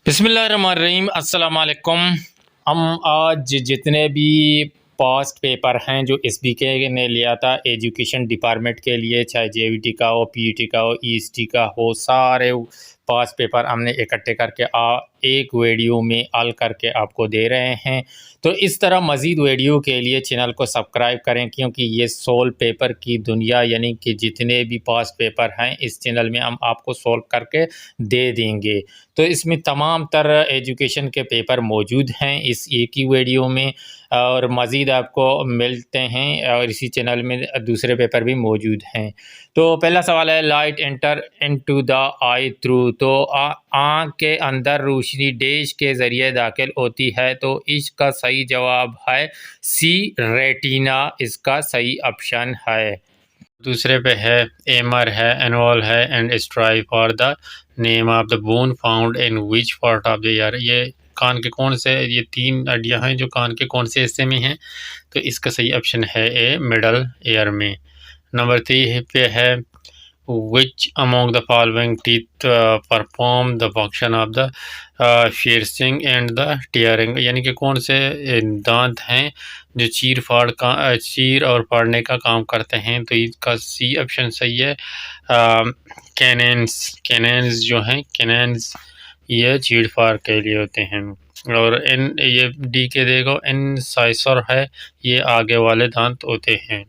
बिस्मिल्लाहिर्रहमानिर्रहीम अस्सलाम वालेकुम। हम आज जितने भी पास्ट पेपर हैं जो एसबीके ने लिया था एजुकेशन डिपार्टमेंट के लिए, चाहे जेवीटी का हो, पीईटी का हो, ईएसटी का हो, सारे पास्ट पेपर हमने इकट्ठे करके एक वीडियो में हल करके आपको दे रहे हैं। तो इस तरह मज़ीद वीडियो के लिए चैनल को सब्सक्राइब करें, क्योंकि ये सोल्व पेपर की दुनिया, यानी कि जितने भी पास्ट पेपर हैं इस चैनल में हम आपको सोल्व करके दे देंगे। तो इसमें तमाम तरह एजुकेशन के पेपर मौजूद हैं इस एक ही वीडियो में, और मज़ीद आपको मिलते हैं, और इसी चैनल में दूसरे पेपर भी मौजूद हैं। तो पहला सवाल है, light enter into the I through. तो आँख के अंदर रोशनी डैश के ज़रिए दाखिल होती है। तो इसका सही जवाब है सी, रेटिना इसका सही ऑप्शन है। दूसरे पे है, एमर है, एनवल है एंड स्ट्राइप और the name of the bone found in which part of the year. ये कान के कौन से, ये तीन हड्डियां हैं जो कान के कौन से हिस्से में हैं। तो इसका सही ऑप्शन है ए, मिडल ईयर में। नंबर 3 पे है, which among the following teeth perform the function of the piercing and the tearing. यानी कि कौन से दांत हैं जो चीर और फाड़ने का काम करते हैं। तो इसका सी ऑप्शन सही है। कैनेंस जो हैं, कैनेंस ये चीड़ फाड़ के लिए होते हैं। और इन ये डी के देखो, इनसाइसर है, ये आगे वाले दांत होते हैं।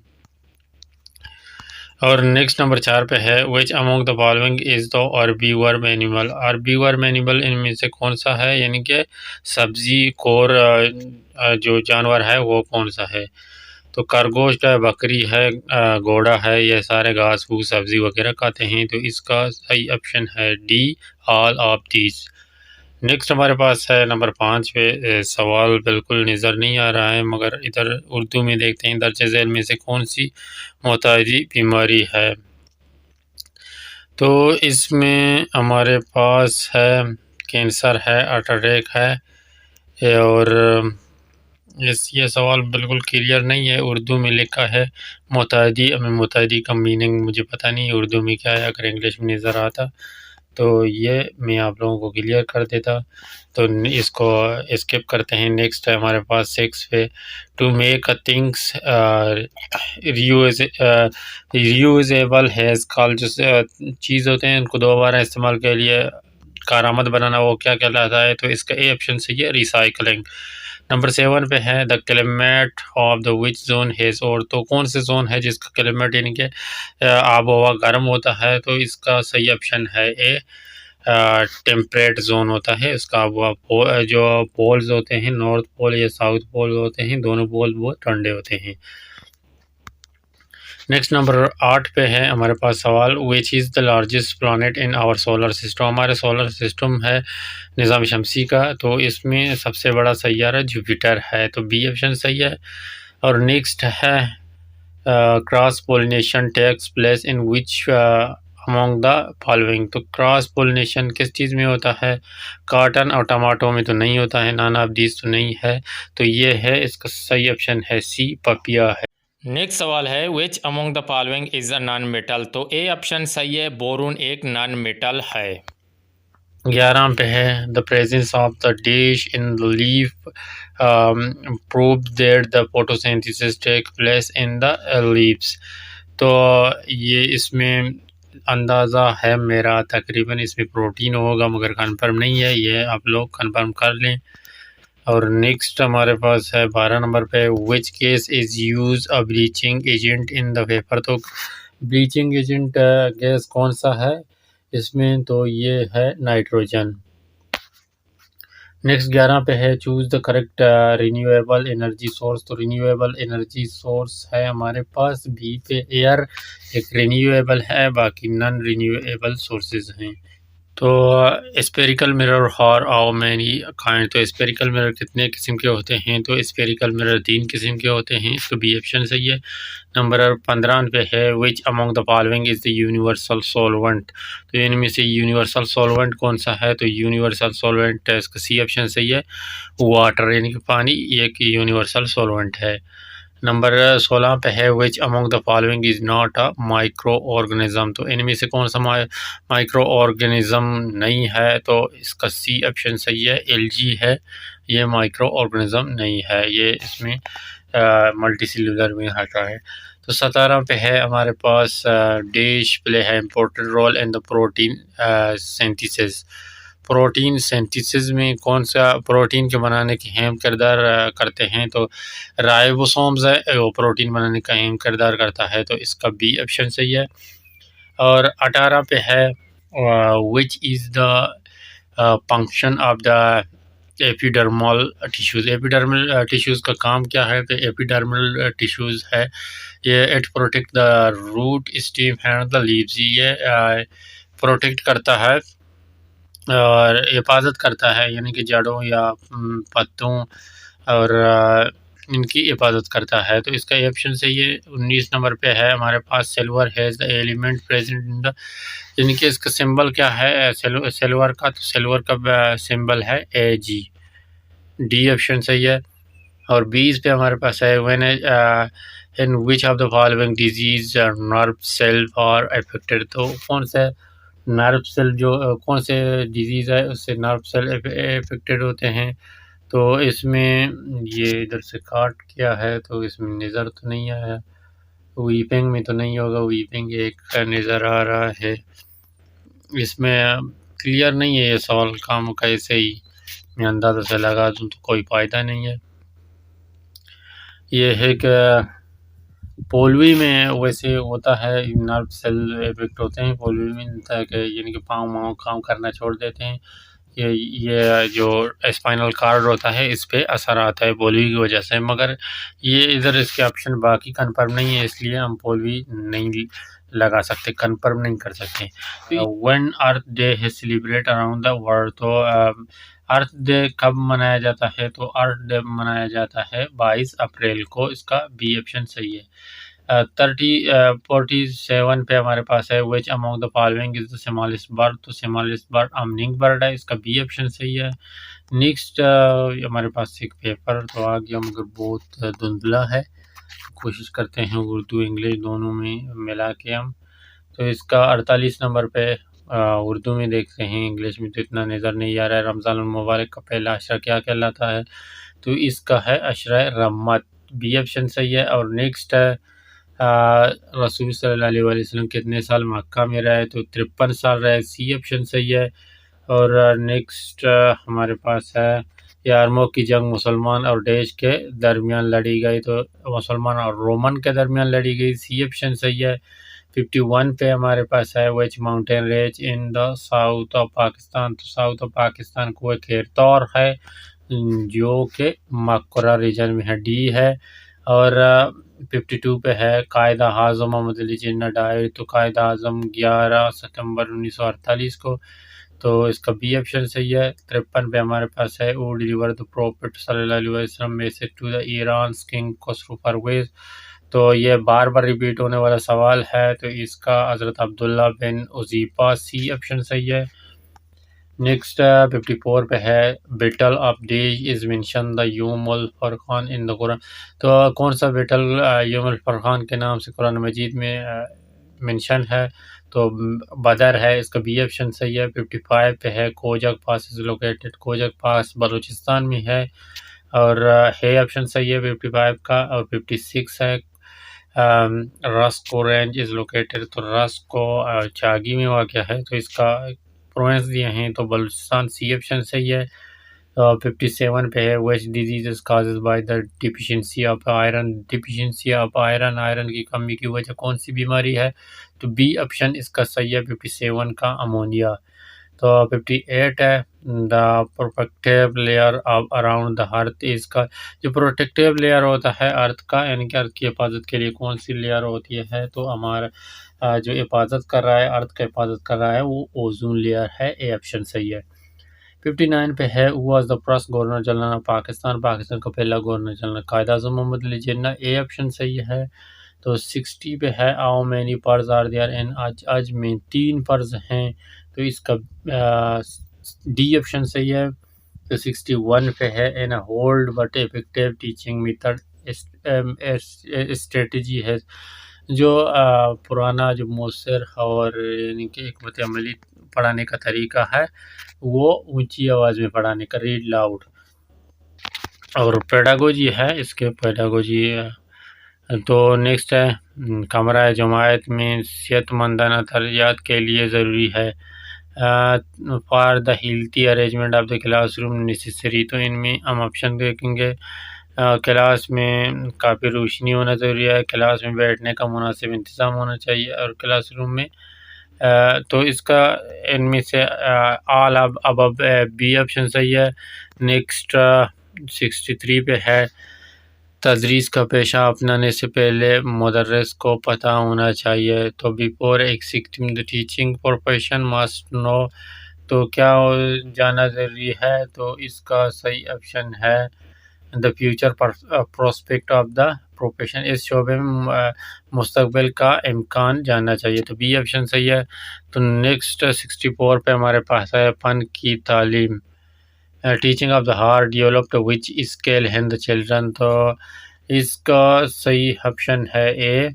और नेक्स्ट नंबर 4 पे है, which among the following is the herbivore animal. Herbivore animal इनमें से कौन सा है, यानी कि सब्जी खोर जो जानवर है वो कौन सा है। तो खरगोश है, बकरी है, घोड़ा है, ये सारे घास फूस सब्जी वगैरह खाते हैं। तो इसका सही ऑप्शन है D, all of these. Next हमारे पास है नंबर 5 पे, सवाल बिल्कुल नज़र नहीं आ रहा है, मगर इधर उर्दू में देखते हैं, दर्ज झेल में से कौन सी मुतादी बीमारी है। तो इसमें हमारे पास है कैंसर है, हार्ट अटैक है, और ये सवाल बिल्कुल क्लियर नहीं है। उर्दू में लिखा है मुतादी। हमें मुतादी का मीनिंग मुझे पता नहीं उर्दू में क्या है, अगर इंग्लिश में नज़र आता तो ये मैं आप लोगों को क्लियर कर देता। तो इसको स्किप करते हैं। नेक्स्ट है हमारे पास 6 पे, to make a things reusable has call. जो चीज़ होते हैं उनको दोबारा इस्तेमाल के लिए कारामद बनाना, वो क्या कहलाता है। तो इसका ए ऑप्शन सही है, रिसाइकलिंग। नंबर 7 पे है, the climate of the which zone has. और तो कौन से जोन है जिसका क्लाइमेट यानी कि आब हवा गर्म होता है। तो इसका सही ऑप्शन है ए, टेम्परेट जोन होता है। इसका जो पोल्स होते हैं, नॉर्थ पोल या साउथ पोल होते हैं, दोनों पोल वो ठंडे होते हैं। नेक्स्ट नंबर 8 पे है हमारे पास सवाल, which is the largest planet in our solar system. हमारे सोलर सिस्टम है निज़ाम शमसी का, तो इसमें सबसे बड़ा सैयारा जुपिटर है। तो बी ऑप्शन सही है। और नेक्स्ट है, cross pollination takes place in which among the following. तो क्रॉस पोलिनेशन किस चीज़ में होता है, कॉटन और टमाटो में तो नहीं होता है, नाना ऑफ दीज तो नहीं है। तो ये है, इसका सही ऑप्शन है सी, पपिया है। नेक्स्ट सवाल है, which among the following is a non metal. तो ए ऑप्शन सही है, बोरोन एक नॉन मेटल है। 11 पे है, the presence of the dash in the leaf prove that the photosynthesis take place in the leaves. तो ये इसमें अंदाज़ा है मेरा, तकरीबन इसमें प्रोटीन होगा, मगर कन्फर्म नहीं है, ये आप लोग कन्फर्म कर लें। और नेक्स्ट हमारे पास है 12 नंबर पे, which gas is use a bleaching agent in the paper. तो ब्लीचिंग एजेंट गैस कौन सा है इसमें, तो ये है नाइट्रोजन। नेक्स्ट 11 पे है, choose the correct renewable energy source. तो रिन्यूएबल एनर्जी सोर्स है हमारे पास बी पे, एयर एक रिन्यूएबल है, बाकी नॉन रिन्यूएबल सोर्सेज हैं। तो स्पेरिकल मिरर हॉर आओ मैनी काइंड। तो स्पेरिकल मिरर कितने किस्म के होते हैं, तो स्पेरिकल मिरर 3 किस्म के होते हैं। तो बी ऑप्शन सही है। नंबर 15 पे है, which among the following is the universal solvent. तो इनमें से यूनिवर्सल सॉल्वेंट कौन सा है, तो यूनिवर्सल सॉल्वेंट इसका सी ऑप्शन सही है, वाटर यानी कि पानी, ये एक यूनिवर्सल सॉल्वेंट है। नंबर 16 पे है which among the following is not a micro organism, तो इनमें से कौन सा माइक्रो ऑर्गेनिज्म नहीं है, तो इसका सी ऑप्शन सही है, एलगी है, ये माइक्रो ऑर्गेनिज्म नहीं है, ये इसमें मल्टी सेल्यूलर में आता है। तो 17 पे है हमारे पास डैश प्ले है important role in the protein synthesis, protein synthesis में कौन सा प्रोटीन के बनाने की अहम किरदार करते हैं, तो राइबोसोम्स है वो प्रोटीन बनाने का अहम किरदार करता है, तो इसका बी ऑप्शन सही है। और 18 पे है which is the function of the epidermal tissues, epidermal tissues का काम क्या है, तो एपिडर्मल टिश्यूज़ है ये it protect the root stem and the leaves, ये प्रोटेक्ट करता है और हिफाजत करता है, यानी कि जड़ों या पत्तों और इनकी हिफाजत करता है, तो इसका ऑप्शन सही है। 19 नंबर पे है हमारे पास silver has the element present in the, यानी कि इसका सिंबल क्या है सिल्वर का, तो सिल्वर का सिंबल है AG, डी ऑप्शन सही है। और 20 पे हमारे पास है when in which of the following disease nerve cell are affected, तो कौन से नर्व सेल जो कौन से डिजीज़ है उससे नर्व सेल अफेक्टेड होते हैं, तो इसमें ये इधर से काट किया है तो इसमें नज़र तो नहीं आया, वीपिंग में तो नहीं होगा, वीपिंग एक नज़र आ रहा है, इसमें क्लियर नहीं है ये सवाल, काम कैसे ही मैं अंदाज़ा से लगा दूँ तो कोई फ़ायदा नहीं है। ये है कि पोलवी में वैसे होता है, नर्व सेल इफेक्ट होते हैं पोलवी में, होता है कि यानी कि पाँव वाँव काम करना छोड़ देते हैं, ये जो स्पाइनल कार्ड होता है इस पे असर आता है पोलवी की वजह से, मगर ये इधर इसके ऑप्शन बाकी कंफर्म नहीं है, इसलिए हम पोलवी नहीं लगा सकते, कंफर्म नहीं कर सकते। व्हेन अर्थ डे है सेलिब्रेट अराउंड द वर्ल्ड, तो अर्थ डे कब मनाया जाता है, तो अर्थ डे मनाया जाता है 22 अप्रैल को, इसका बी ऑप्शन सही है। 47 पे हमारे पास है which among the following is the smallest bird, तो स्मॉलेस्ट बर्ड अमनिंग बर्ड है, इसका बी ऑप्शन सही है। नेक्स्ट हमारे पास एक पेपर तो आ गया मगर बहुत धुंधला है, कोशिश करते हैं उर्दू इंग्लिश दोनों में मिला के हम, तो इसका 48 नंबर पे उर्दू में देखते हैं, इंग्लिश में तो इतना नज़र नहीं आ रहा है। रमज़ान मुबारक का पहला अशरा क्या कहलाता है, तो इसका है अशरा रहमत, बी ऑप्शन सही है। और नेक्स्ट है रसूल सल्लल्लाहु अलैहि वसल्लम कितने साल मक्का में रहे, तो 53 साल रहे, सी ऑप्शन सही है। और नेक्स्ट हमारे पास है यारमूक की जंग मुसलमान और देश के दरमियान लड़ी गई, तो मुसलमान और रोमन के दरमियान लड़ी गई, सी ऑप्शन सही है। 51 पे हमारे पास है which mountain range in the south of Pakistan, तो साउथ ऑफ पाकिस्तान को एक खेरतौर है जो कि मकरा रीजन में है, डी है। और 52 पे है कायदा आज़म मोहम्मद अली जिन्ना डायर, तो कायदा आज़म 11 सितंबर 1948 को, तो इसका बी ऑप्शन सही है। 53 पे हमारे पास है वो डिलीवर द प्रॉफिट सल्लल्लाहु अलैहि वसल्लम message to the Iran king Khusrau Parvez, तो ये बार बार रिपीट होने वाला सवाल है, तो इसका हज़रत अब्दुल्ला बिन उज़ीफ़ा, सी ऑप्शन सही है। नेक्स्ट 54 पे है battle of days is mention the यौमुल फुरक़ान इन द कुरान, तो कौन सा बैटल यौमुल फुरक़ान के नाम से कुरान मजीद में मेंशन है, तो बदर है, इसका बी ऑप्शन सही है। 55 पे है कोजक पास इज़ लोकेटेड, कोजक पास बलूचिस्तान में है, और है ऑप्शन सही है 55 का। और 56 है रस्को रेंज इज़ लोकेटेड, तो रस्को चागी में वाक़या है, तो इसका प्रोवेंस दिए हैं तो बलूचिस्तान, सी ऑप्शन सही है। 57 पे है which disease causes by the deficiency of iron, deficiency of iron, iron की कमी की वजह कौन सी बीमारी है, तो बी ऑप्शन इसका सही है 57 का अमोनिया। तो 58 है the protective layer of around the earth, इसका जो प्रोटेक्टिव लेयर होता है अर्थ का, यानी कि अर्थ की हिफाजत के लिए कौन सी लेयर होती है, तो हमारा जो हिफाजत कर रहा है अर्थ का हिफाजत कर रहा है वो ओजोन लेयर है, ए ऑप्शन सही है। 59 पे है was the first governor general of Pakistan, Pakistan का पहला governor general Quaid Azam Mohammad Ali Jinnah, A option सही है। तो 60 पे है how many farz are there in, आज में 3 फर्ज हैं, तो इसका डी ऑप्शन सही है। तो 61 पे है इन hold but effective teaching method strategy है जो पुराना जो मौसर और यानी कि हिकमत अमली पढ़ाने का तरीका है, वो ऊंची आवाज़ में पढ़ाने का, रीड लाउड। और पेडागोजी है, इसके पेडागोजी तो नेक्स्ट है कमरा जमायत में सेहतमंद नज़रियात के लिए ज़रूरी है। For the healthy arrangement of the classroom necessary, तो इनमें हम ऑप्शन देखेंगे। क्लास में काफ़ी रोशनी होना ज़रूरी है, क्लास में बैठने का मुनासिब इंतज़ाम होना चाहिए, और क्लासरूम में तो इसका इनमें से ऑल अब बी ऑप्शन सही है। नेक्स्ट 63 पे है तदरीस का पेशा अपनाने से पहले मुदर्रिस को पता होना चाहिए। तो before accepting the teaching profession must know, तो क्या जाना ज़रूरी है? तो इसका सही ऑप्शन है the future prospect of the profession, इस शोबे में मुस्तकबिल का इम्कान जानना चाहिए। तो बी ऑप्शन सही है। तो नेक्स्ट 64 पे हमारे पास है फ़न की तालीम, teaching of the heart developed which scale in the children, तो इसका सही ऑप्शन है ए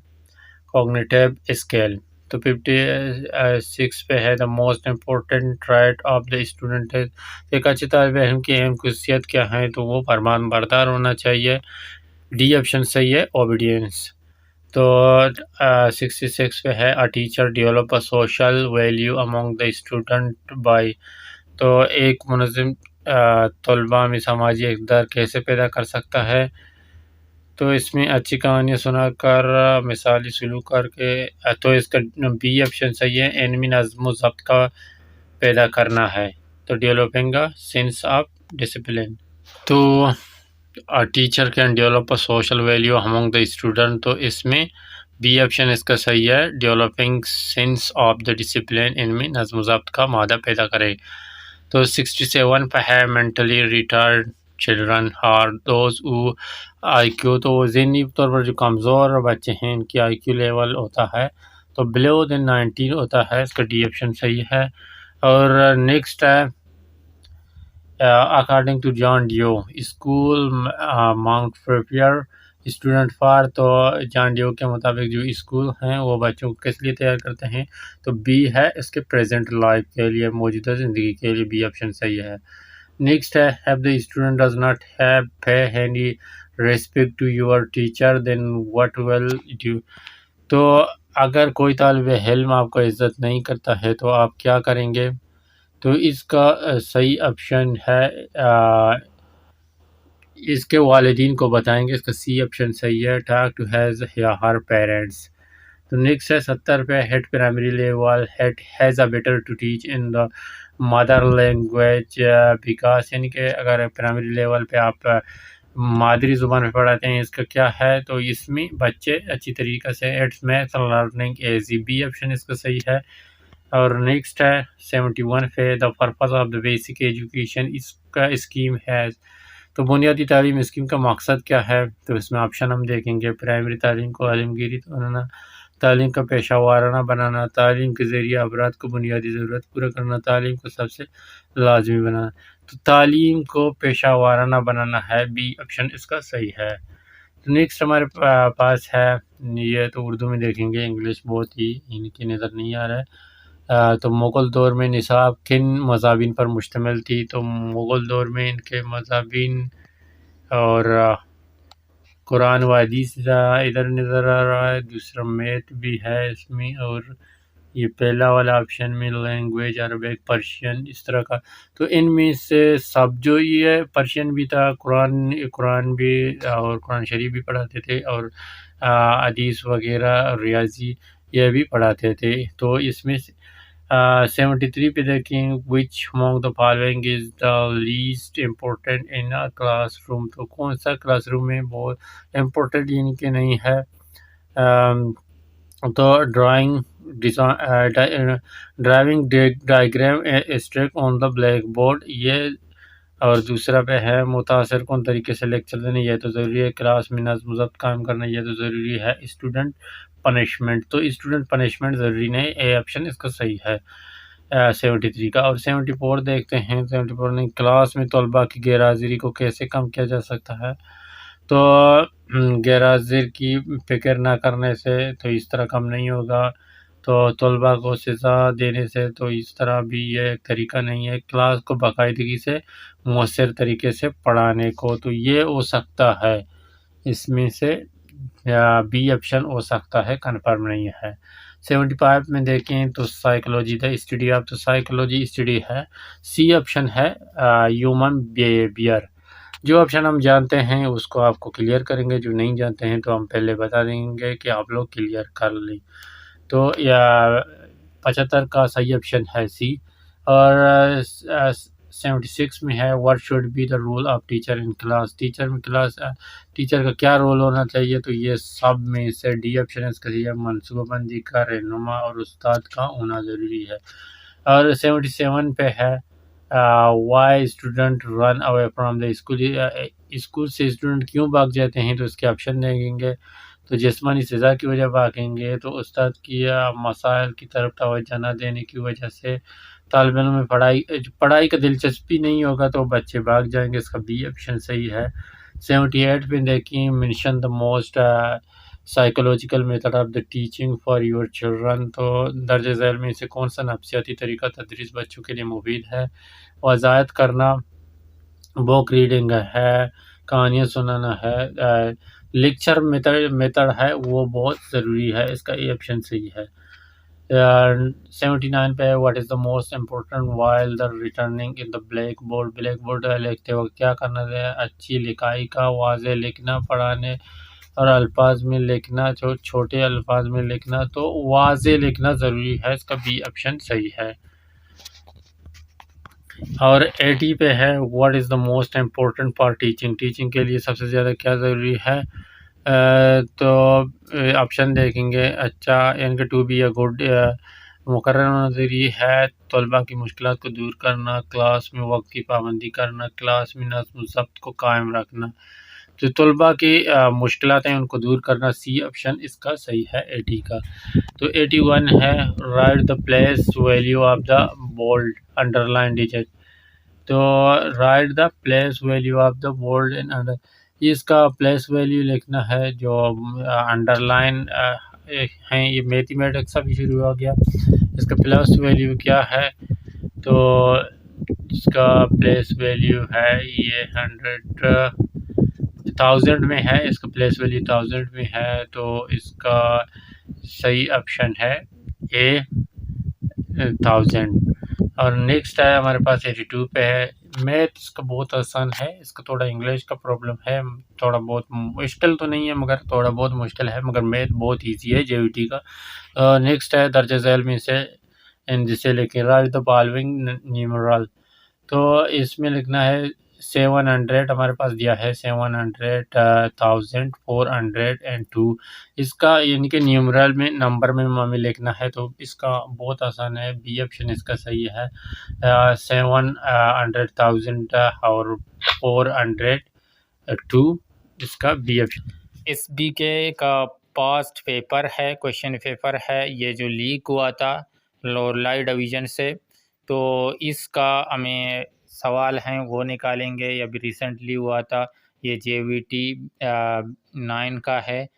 कॉग्निटिव स्केल। तो 56 पे है the most important trait of the student है, एक अच्छे तालिब इल्म की अहम खुसियत क्या है? तो वो फरमान बरदार होना चाहिए। डी ऑप्शन सही है, ओबीडियंस। तो 66 पे है a teacher develop a social value among the student by, तो एक मुनज़्ज़म तलबा में समाजी इक़्तिदार कैसे पैदा कर सकता है? तो इसमें अच्छी कहानियाँ सुनाकर, मिसाली सलूक करके, तो इसका बी ऑप्शन सही है, इनमें नज़्म व ज़ब्त का पैदा करना है। तो developing a sense of discipline. तो teacher can develop a social value among the student, तो इसमें बी ऑप्शन इसका सही है, developing sense of the discipline, इनमें नज़्म व ज़ब्त का मादा पैदा करे। तो 67 पे है mentally retard children are those who IQ, तो ज़हनी तौर पर जो कमज़ोर बच्चे हैं इनकी IQ लेवल होता है तो बिलो देन 19 होता है, इसका डी ऑप्शन सही है। और नेक्स्ट है according to John Dewey school mount prepare student for, तो जॉन डियो के मुताबिक जो स्कूल हैं वो बच्चों को किस लिए तैयार करते हैं? तो बी है इसके प्रेजेंट लाइफ के लिए, मौजूदा ज़िंदगी के लिए, बी ऑप्शन सही है। नेक्स्ट है have the student does not have पे any respect to your teacher then what will do, तो अगर कोई तालिब इल्म आपको इज़्ज़त नहीं करता है तो आप क्या करेंगे? तो इसका सही ऑप्शन है इसके वालिदीन को बताएंगे, इसका सी ऑप्शन सही है, टॉक टू हैज़ या हर पेरेंट्स। तो नेक्स्ट है 70 पे head primary level head has a better to teach in the mother language because, यानी कि अगर प्राइमरी लेवल पे आप मादरी ज़ुबान में पढ़ाते हैं, इसका क्या है? तो इसमें बच्चे अच्छी तरीक़े से it's maths learning easy, B option इसका सही है। और नेक्स्ट है 71 पे the purpose of the basic education, इसका स्कीम है, तो बुनियादी तालीम स्कीम का मकसद क्या है? तो इसमें ऑप्शन हम देखेंगे प्राइमरी तालीम को आलमगीरी बनाना, तालीम का पेशा वाराना बनाना, तालीम के ज़रिए अफराद को बुनियादी ज़रूरत पूरा करना, तालीम को सबसे लाजमी बनाना। तो तालीम को पेशा वाराना बनाना है, बी ऑप्शन इसका सही है। तो नेक्स्ट हमारे पास है, ये तो उर्दू में देखेंगे, इंग्लिश बहुत ही इनकी नज़र नहीं आ रहा है। तो मुग़ल दौर में निसाब किन मज़ाबिन पर मुश्तमिल थी? तो मुग़ल दौर में इनके मज़ाबिन और कुरान व हदीस इधर नज़र आ रहा है, दूसरा मैथ भी है इसमें, और ये पहला वाला ऑप्शन में लैंग्वेज अरबिक पर्शियन इस तरह का। तो इनमें से सब जो ये पर्शियन भी था, कुरान भी और कुरान शरीफ भी पढ़ाते थे, और हदीस वगैरह रियाजी ये भी पढ़ाते थे। तो इसमें 73 पे देखें which among the following is the least important in a classroom, तो कौन सा क्लासरूम में बहुत इम्पोर्टेंट यानी कि नहीं है? तो drawing driving diagram stick on the blackboard, ये, और दूसरा पे है मुतासर कौन तरीके से लेक्चर देने, यह तो ज़रूरी है, क्लास में नज़्म ज़ब्त कायम करना, यह तो ज़रूरी है, स्टूडेंट पनिशमेंट, तो स्टूडेंट पनिशमेंट ज़रूरी नहीं, ए ऑप्शन इसका सही है 73 का। और 74 देखते हैं, 74 ने क्लास में तलबा की गैर हाज़िरी को कैसे कम किया जा सकता है? तो गैर हाजिर की फ़िक्र ना करने से तो इस तरह कम नहीं होगा। तो तलबा को सज़ा देने से तो इस तरह भी ये एक तरीका नहीं है क्लास को बाकायदगी से मौसर तरीके से पढ़ाने को, तो ये हो सकता है इसमें से या बी ऑप्शन हो सकता है, कन्फर्म नहीं है। 75 में देखें तो psychology the study of the psychology study है। सी ऑप्शन है ह्यूमन बिहेवियर। जो ऑप्शन हम जानते हैं उसको आपको क्लियर करेंगे, जो नहीं जानते हैं तो हम पहले बता देंगे कि आप लोग क्लियर कर लें। तो या 75 का सही ऑप्शन है सी। और 76 में है what should be the role of teacher in class. Teacher का क्या रोल होना चाहिए, तो ये सब में से डी ऑप्शन इसका सही है, मनसूबाबंदी का, रहनुमा और उस्ताद का होना ज़रूरी है। और 77 पे है why student run away from the school. School से स्टूडेंट क्यों भाग जाते हैं, तो इसके ऑप्शन देंगे। तो जिस्मानी सज़ा की वजह भागेंगे, तो उस्ताद की मसाइल की तरफ तवज्जो न देने की वजह से, तालिब इल्म में पढ़ाई का दिलचस्पी नहीं होगा तो बच्चे भाग जाएंगे, इसका बी ऑप्शन सही है। 78 पे देखिए mention the most psychological method of the teaching for your children. तो दर्ज झैल में से कौन सा नफ्सियाती तरीका तदरीस बच्चों के लिए मुफीद है। वज़ाहत करना, बुक रीडिंग है, कहानियाँ सुनाना है, लेक्चर मेथड है वो बहुत ज़रूरी है, इसका ए ऑप्शन सही है। 79 पे what is the most important while the returning in the black board लिखते वक्त क्या करना है, अच्छी लिखाई का, वाज़े लिखना, पढ़ाने और अल्फाज में लिखना, जो छोटे अल्फाज में लिखना, तो वाज़े लिखना ज़रूरी है, इसका बी ऑप्शन सही है। और 80 पे है what is the most important for teaching. Teaching के लिए सबसे ज़्यादा क्या ज़रूरी है, तो ऑप्शन देखेंगे। अच्छा इनके टू बी अ गुड मुकर्रर होना ज़रूरी है, तलबा की मुश्किलात को दूर करना, क्लास में वक्त की पाबंदी करना, क्लास में नज़्म ज़ब्त को कायम रखना। जो तलबा की मुश्किलात हैं उनको दूर करना, सी ऑप्शन इसका सही है 80 का। तो 81 है right the place value of the bold underline digit. तो right the place value of the bold in under, इसका प्लेस वैल्यू लिखना है, जो अंडरलाइन हैं ये मैथमेटिक्स से भी शुरू हो गया। इसका प्लस वैल्यू क्या है, तो इसका प्लेस वैल्यू है ये 1000 में है, इसका प्लेस वैल्यू 1000 में है, तो इसका सही ऑप्शन है ए 1000। और नेक्स्ट है हमारे पास 82 पे है मैथ। इसका बहुत आसान है, इसका थोड़ा इंग्लिश का प्रॉब्लम है, थोड़ा बहुत मुश्किल तो नहीं है मगर थोड़ा बहुत मुश्किल है, मगर मैथ बहुत इजी है जेवीटी का। नेक्स्ट है दर्ज झैल में से इन जिसे लेके राइट द फॉलोइंग न्यूमरल। तो इसमें लिखना है 700, हमारे पास दिया है 700, 1402। इसका यानी कि न्यूमरल में नंबर में हमें लिखना है, तो इसका बहुत आसान है, बी ऑप्शन इसका सही है। 700,000 और 402, इसका बी ऑप्शन। एसबीके का पास्ट पेपर है, क्वेश्चन पेपर है, ये जो लीक हुआ था लोलाई डिवीज़न से, तो इसका हमें सवाल हैं वो निकालेंगे। ये अभी रिसेंटली हुआ था, ये जेवीटी 9 का है।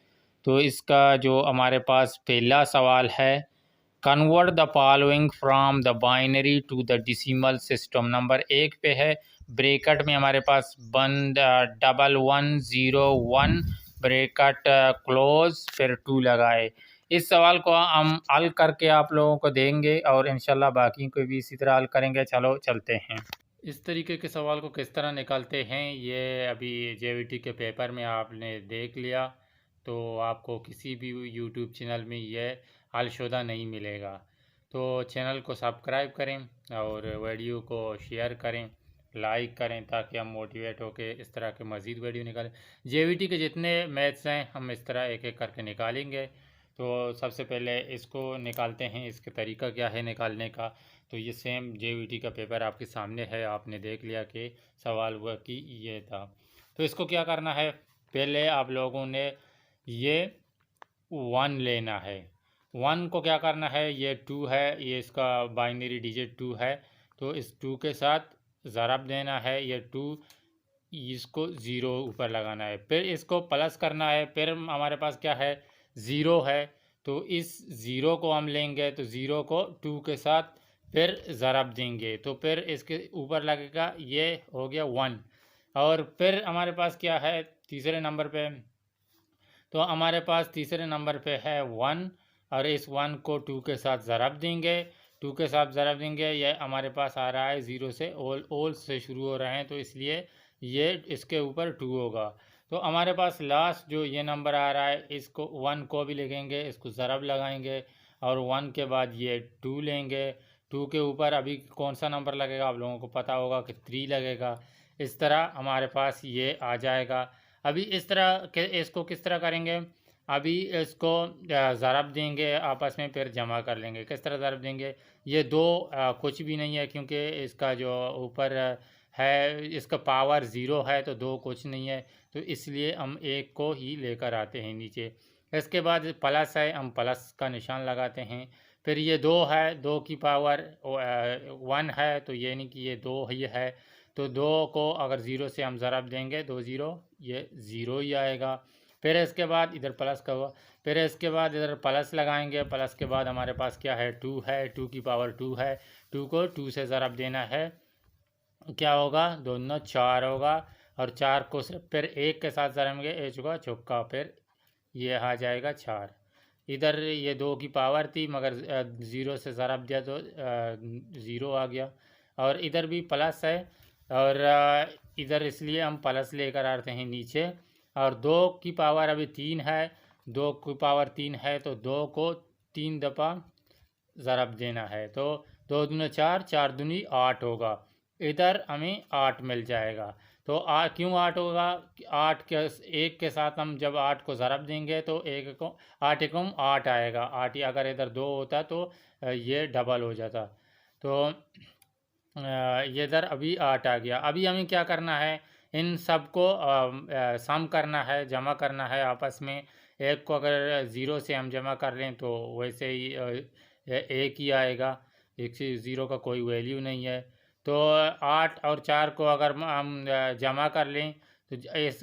तो इसका जो हमारे पास पहला सवाल है, convert the following from the binary to the decimal system. Number 1 पे है, ब्रैकेट में हमारे पास 1101 ब्रैकेट क्लोज फिर 2 लगाए। इस सवाल को हम हल करके आप लोगों को देंगे और इंशाल्लाह बाकी को भी इसी तरह हल करेंगे। चलो चलते हैं। इस तरीके के सवाल को किस तरह निकालते हैं ये अभी जेवीटी के पेपर में आपने देख लिया, तो आपको किसी भी यूट्यूब चैनल में ये हलशुदा नहीं मिलेगा। तो चैनल को सब्सक्राइब करें और वीडियो को शेयर करें, लाइक करें, ताकि हम मोटिवेट होकर इस तरह के मज़ीद वीडियो निकालें। जेवीटी के जितने मैथ्स हैं हम इस तरह एक एक करके निकालेंगे। तो सबसे पहले इसको निकालते हैं, इसका तरीका क्या है निकालने का। तो ये सेम जेवीटी का पेपर आपके सामने है, आपने देख लिया कि सवाल हुआ कि ये था। तो इसको क्या करना है, पहले आप लोगों ने ये 1 लेना है। 1 को क्या करना है, ये 2 है, ये इसका बाइनरी डिजिट 2 है, तो इस 2 के साथ ज़रब देना है। ये 2 इसको ज़ीरो ऊपर लगाना है, फिर इसको प्लस करना है। फिर हमारे पास क्या है, ज़ीरो है, तो इस ज़ीरो को हम लेंगे तो ज़ीरो को 2 के साथ फिर ज़रब देंगे, तो फिर इसके ऊपर लगेगा, ये हो गया 1। और फिर हमारे पास क्या है तीसरे नंबर पे, तो हमारे पास तीसरे नंबर पे है 1, और इस 1 को 2 के साथ ज़रब देंगे, 2 के साथ ज़रब देंगे। ये हमारे पास आ रहा है 0 से, ओल से शुरू हो रहे हैं, तो इसलिए ये इसके ऊपर 2 होगा। तो हमारे पास लास्ट जो ये नंबर आ रहा है, इसको 1 को भी लिखेंगे, इसको ज़रब लगाएंगे, और 1 के बाद ये 2 लेंगे। 2 के ऊपर अभी कौन सा नंबर लगेगा आप लोगों को पता होगा कि 3 लगेगा। इस तरह हमारे पास ये आ जाएगा। अभी इस तरह के इसको किस तरह करेंगे, अभी इसको ज़रब देंगे आपस में, फिर जमा कर लेंगे। किस तरह ज़रब देंगे, ये दो कुछ भी नहीं है, क्योंकि इसका जो ऊपर है इसका पावर 0 है, तो 2 कुछ नहीं है, तो इसलिए हम 1 को ही लेकर आते हैं नीचे। इसके बाद प्लस है, हम प्लस का निशान लगाते हैं। फिर ये 2 है, 2 की पावर 1 है, तो ये नहीं कि ये 2 ही है, तो 2 को अगर 0 से हम ज़रब देंगे, 2 0, ये 0 ही आएगा। फिर इसके बाद इधर प्लस का हुआ, फिर इसके बाद इधर प्लस लगाएंगे। प्लस के बाद हमारे पास क्या है, 2 है, 2 की पावर 2 है, 2 को 2 से ज़रब देना है, क्या होगा, दोनों 4 होगा, और 4 को सिर्फ फिर 1 के साथ ज़रबेंगे, ए चुका चौका, फिर ये आ जाएगा 4। इधर ये 2 की पावर थी, मगर 0 से ज़रब दिया तो 0 आ गया। और इधर भी प्लस है, और इधर इसलिए हम प्लस लेकर आते हैं नीचे। और 2 की पावर अभी 3 है, 2 की पावर 3 है, तो 2 को 3 दफ़ा ज़रब देना है, तो 2 दूनी 4, 4 दूनी 8 होगा। इधर हमें 8 मिल जाएगा। तो क्यों 8 होगा, 8 के 1 के साथ हम जब 8 को ज़रब देंगे तो 1 को 8 एकम 8 आएगा। 8 ही अगर इधर 2 होता तो ये डबल हो जाता। तो ये इधर अभी 8 आ गया। अभी हमें क्या करना है, इन सब को सम करना है, जमा करना है आपस में। एक को अगर 0 से हम जमा कर लें तो वैसे ही 1 ही आएगा, 1 से 0 का कोई वैल्यू नहीं है। तो 8 और 4 को अगर हम जमा कर लें तो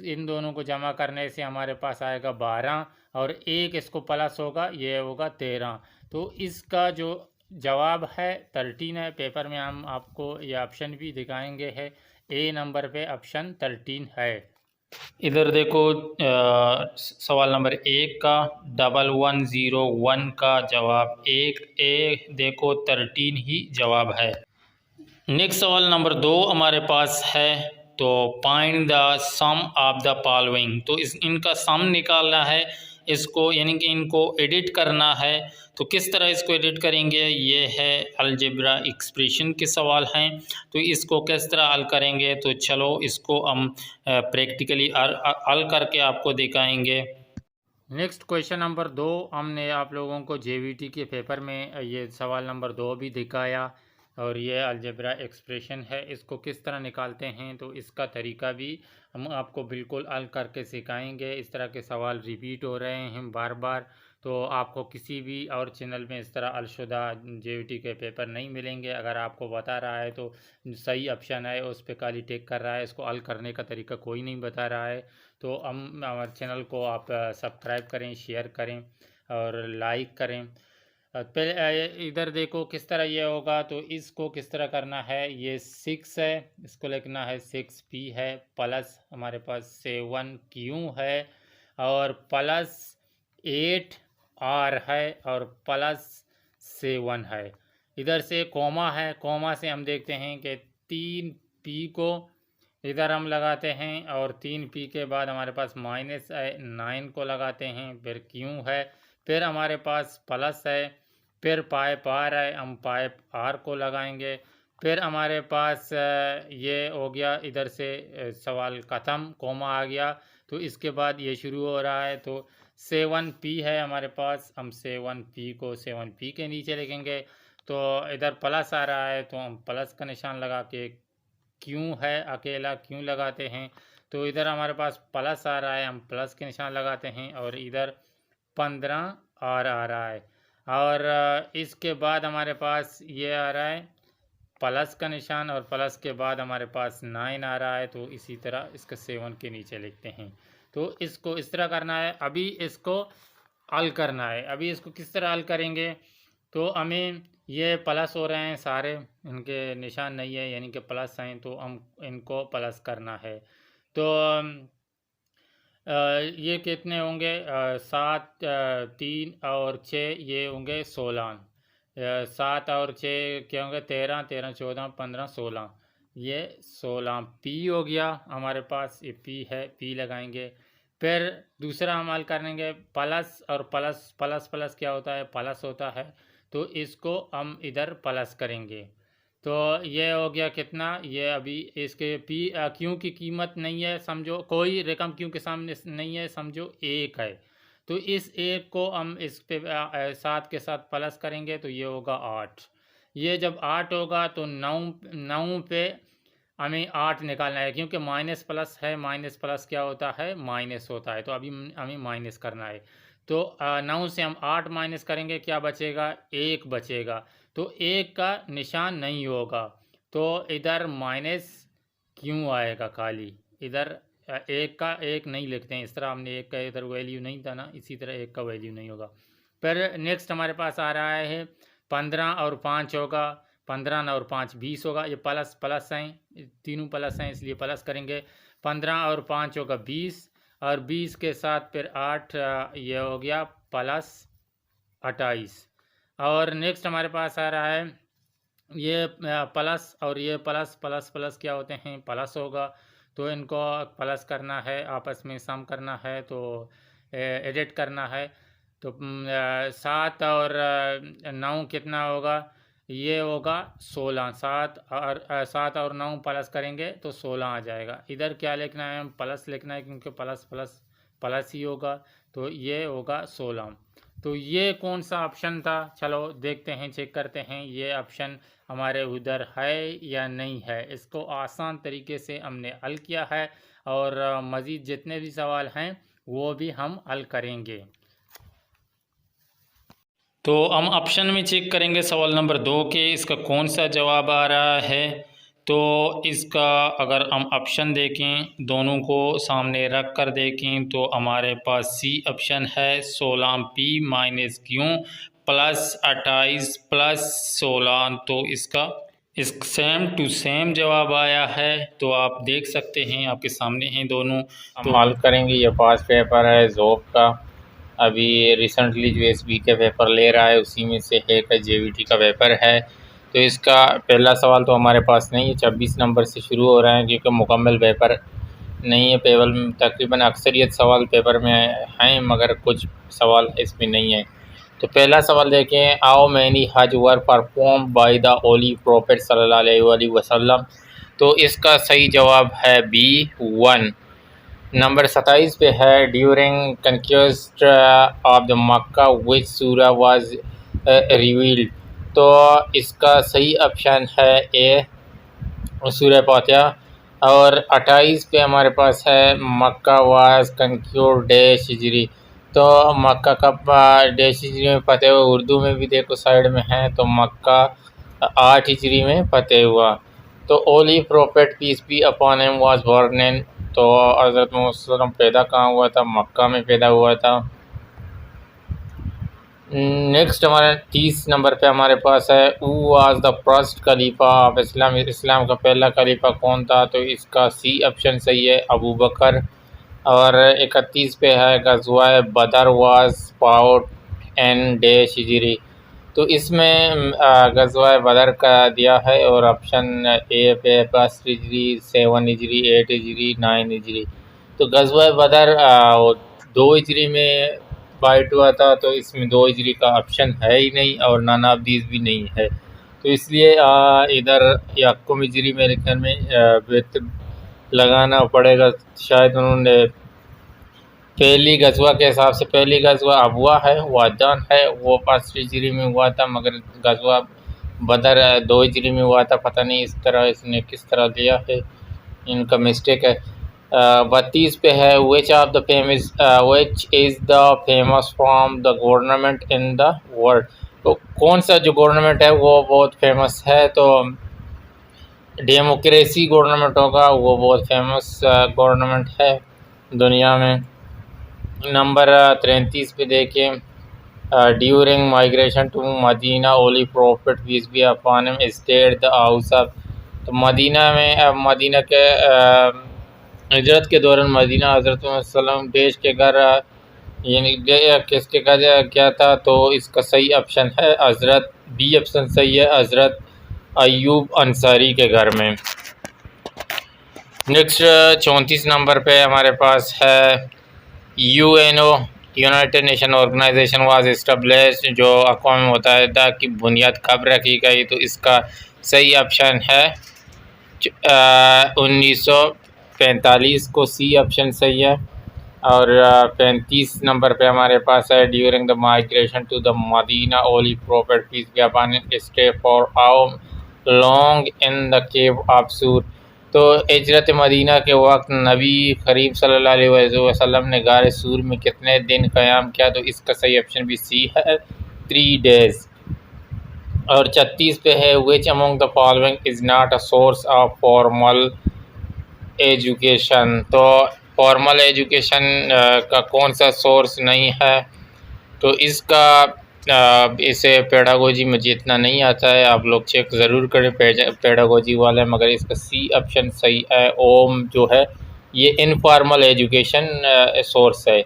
इन दोनों को जमा करने से हमारे पास आएगा 12, और 1 इसको प्लस होगा, ये होगा 13। तो इसका जो जवाब है 13 है। पेपर में हम आपको ये ऑप्शन भी दिखाएंगे, है ए नंबर पे ऑप्शन 13 है। इधर देखो सवाल नंबर 1 का 1101 का जवाब 1, ए देखो 13 ही जवाब है। नेक्स्ट सवाल नंबर 2 हमारे पास है, तो find the sum of the following, तो इनका सम निकालना है, इसको यानी कि इनको एडिट करना है। तो किस तरह इसको एडिट करेंगे, ये है अलजेब्रा एक्सप्रेशन के सवाल हैं, तो इसको किस तरह हल करेंगे, तो चलो इसको हम प्रैक्टिकली हल करके आपको दिखाएंगे। नेक्स्ट क्वेश्चन नंबर 2 हमने आप लोगों को जेवीटी के पेपर में ये सवाल नंबर 2 भी दिखाया, और ये अलजेब्रा एक्सप्रेशन है, इसको किस तरह निकालते हैं तो इसका तरीका भी हम आपको बिल्कुल हल करके सिखाएंगे। इस तरह के सवाल रिपीट हो रहे हैं बार बार, तो आपको किसी भी और चैनल में इस तरह अलशुदा जेवीटी के पेपर नहीं मिलेंगे। अगर आपको बता रहा है तो सही ऑप्शन है, उस पर खाली टिक कर रहा है, इसको हल करने का तरीका कोई नहीं बता रहा है। तो हम हमारे चैनल को आप सब्सक्राइब करें, शेयर करें और लाइक करें। पहले इधर देखो किस तरह ये होगा, तो इसको किस तरह करना है, ये 6 है, इसको लिखना है 6p है, प्लस हमारे पास 7q है, और प्लस 8r है, और प्लस 7 है। इधर से कोमा है, कोमा से हम देखते हैं कि 3p को इधर हम लगाते हैं, और 3p के बाद हमारे पास माइनस है, 9 को लगाते हैं, फिर q है, फिर हमारे पास प्लस है, फिर पाइप आर है, हम पाइप आर को लगाएंगे। फिर हमारे पास ये हो गया, इधर से सवाल ख़त्म, कोमा आ गया, तो इसके बाद ये शुरू हो रहा है। तो 7p है हमारे पास, हम 7p को 7p के नीचे लिखेंगे। तो इधर प्लस आ रहा है, तो हम प्लस का निशान लगा के, क्यों है अकेला क्यों लगाते हैं, तो इधर हमारे पास प्लस आ रहा है, हम प्लस के निशान लगाते हैं, और इधर 15r आ रहा है। और इसके बाद हमारे पास ये आ रहा है प्लस का निशान और प्लस के बाद हमारे पास 9 आ रहा है, तो इसी तरह इसका 7 के नीचे लिखते हैं। तो इसको इस तरह करना है। अभी इसको हल करना है। अभी इसको किस तरह हल करेंगे, तो हमें ये प्लस हो रहे हैं सारे, इनके निशान नहीं है यानी कि प्लस हैं, तो हम इनको प्लस करना है। तो ये कितने होंगे, 7 3 और 6 ये होंगे 16। 7 और 6 क्या होंगे, 13 13 14 15 16, ये 16 पी हो गया हमारे पास। ये पी है, पी लगाएंगे। फिर दूसरा हम हल करेंगे प्लस और प्लस, प्लस प्लस क्या होता है, प्लस होता है, तो इसको हम इधर प्लस करेंगे। तो ये हो गया कितना, ये अभी इसके पी क्यू की कीमत नहीं है, समझो कोई रकम क्यू के सामने नहीं है, समझो 1 है। तो इस 1 को हम इस पे 7 के साथ प्लस करेंगे, तो ये होगा 8। ये जब 8 होगा तो 9 पे हमें 8 निकालना है, क्योंकि माइनस प्लस है, माइनस प्लस क्या होता है, माइनस होता है, तो अभी हमें माइनस करना है। तो 9 से हम 8 माइनस करेंगे, क्या बचेगा, 1 बचेगा। तो 1 का निशान नहीं होगा, तो इधर माइनस क्यों आएगा खाली, इधर 1 का 1 नहीं लिखते हैं, इस तरह हमने 1 का इधर वैल्यू नहीं था ना, इसी तरह 1 का वैल्यू नहीं होगा। फिर नेक्स्ट हमारे पास आ रहा है 15 और 5 होगा, 15 और 5 20 होगा। ये प्लस प्लस हैं, तीनों प्लस हैं इसलिए प्लस करेंगे। 15 और 5 होगा 20, और 20 के साथ फिर 8, ये हो गया प्लस 28। और नेक्स्ट हमारे पास आ रहा है ये प्लस और ये प्लस, प्लस प्लस क्या होते हैं, प्लस होगा, तो इनको प्लस करना है, आपस में सम करना है, तो एडिट करना है। तो 7 और 9 कितना होगा, ये होगा 16। 7 और 9 प्लस करेंगे तो 16 आ जाएगा। इधर क्या लिखना है, हम प्लस लिखना है, क्योंकि प्लस प्लस प्लस ही होगा, तो ये होगा 16। तो ये कौन सा ऑप्शन था, चलो देखते हैं, चेक करते हैं ये ऑप्शन हमारे उधर है या नहीं है। इसको आसान तरीके से हमने हल किया है, और मज़ीद जितने भी सवाल हैं वो भी हम हल करेंगे। तो हम ऑप्शन में चेक करेंगे सवाल नंबर 2 के, इसका कौन सा जवाब आ रहा है। तो इसका अगर हम ऑप्शन देखें, दोनों को सामने रख कर देखें, तो हमारे पास सी ऑप्शन है 16p minus Q plus 28 plus 16, तो इसका इस सेम टू सेम जवाब आया है। तो आप देख सकते हैं, आपके सामने हैं दोनों। तो हल करेंगे, ये पास पेपर है जॉब का, अभी रिसेंटली जो एसबी के पेपर ले रहा है उसी में से एक जेवीटी का पेपर है। तो इसका पहला सवाल तो हमारे पास नहीं है, 26 नंबर से शुरू हो रहा है, क्योंकि मुकम्मल पेपर नहीं है। पेपर में तकरीबन अक्सरियत सवाल पेपर में हैं, मगर कुछ सवाल इसमें नहीं है। तो पहला सवाल देखें, how many Hajj were perform by the holy prophet सल्लल्लाहु अलैहि वसल्लम। तो इसका सही जवाब है बी 1। नंबर 27 पे है, ड्यूरिंग कंक्वेस्ट ऑफ द मक्का विच सूरा वाज रिवील्ड। तो इसका सही ऑप्शन है ए सूरह फातिहा। और 28 पे हमारे पास है, मक्का वाज कंक्यूर्ड डैश हिजरी। तो मक्का कब डैश हिजरी में फतेह हुआ, उर्दू में भी देखो साइड में है, तो मक्का 8 हिजरी में फतेह हुआ। तो holy prophet peace be upon him was born in. तो हज़रत मोहम्मद पैदा कहाँ हुआ था, मक्का में पैदा हुआ था। नेक्स्ट हमारे 30 नंबर पे हमारे पास है, who was the first Khalifa of Islam. Islam का पहला खलीफा कौन था। तो इसका सी ऑप्शन सही है, अबू बकर। और 31 पे है, गज़वा बदर वाज फाउट एन डैश हिजरी। तो इसमें गज़वा बदर का दिया है, और ऑप्शन ए पे 10 हिजरी, 7 हिजरी, 8 हिजरी, 9 हिजरी। तो गज़वा बदर 2 हिजरी में फाइट हुआ था, तो इसमें 2 हिजरी का ऑप्शन है ही नहीं, और नन ऑफ दीज भी नहीं है। तो इसलिए इधर यक्कुम हिजरी मेरे ख्याल में बेहतर लगाना पड़ेगा। शायद उन्होंने पहली गज़वा के हिसाब से, पहली गज़वा अबुआ है, वादान है, वो 5 हिजरी में हुआ था, मगर गज़वा बदर 2 हिजरी में हुआ था। पता नहीं इस तरह इसने किस तरह दिया है, इनका मिस्टेक है। 32 पे है, which is the famous from the government in the world. तो कौन सा जो गवर्नमेंट है वो बहुत फेमस है। तो डेमोक्रेसी गवर्नमेंट होगा, वो बहुत फेमस गवर्नमेंट है दुनिया में। नंबर 33 पे देखें, during migration to Medina holy prophet peace be upon him stayed the house of. तो मदीना में मदीना के हिजरत के दौरान मदीना हज़रत वसल्लम देश के घर यानी किसके घर क्या था, तो इसका सही ऑप्शन है हज़रत बी ऑप्शन सही है, हज़रत अयूब अंसारी के घर में। नेक्स्ट 34 नंबर पे हमारे पास है UNO United Nation Organization was established, जो अक़वाम मुत्तहिदा की बुनियाद कब रखी गई, तो इसका सही ऑप्शन है 1945 को, सी ऑप्शन सही है। और 35 नंबर पे हमारे पास है during the migration to the Medina holy prophet peace be upon him stay for how long in the cave of Thawr. तो हिजरत मदीना के वक्त नबी करीम सल्लल्लाहु अलैहि वसल्लम ने गार सूर में कितने दिन क़याम किया, तो इसका सही ऑप्शन भी सी है 3 डेज़। और 36 पे है which among the following is not a source of formal education. तो फॉर्मल एजुकेशन का कौन सा सोर्स नहीं है, तो इसका इसे पेडागोजी में जितना नहीं आता है, आप लोग चेक ज़रूर करें पेडागोजी वाले, मगर इसका सी ऑप्शन सही है। ओम जो है ये इनफॉर्मल एजुकेशन सोर्स है।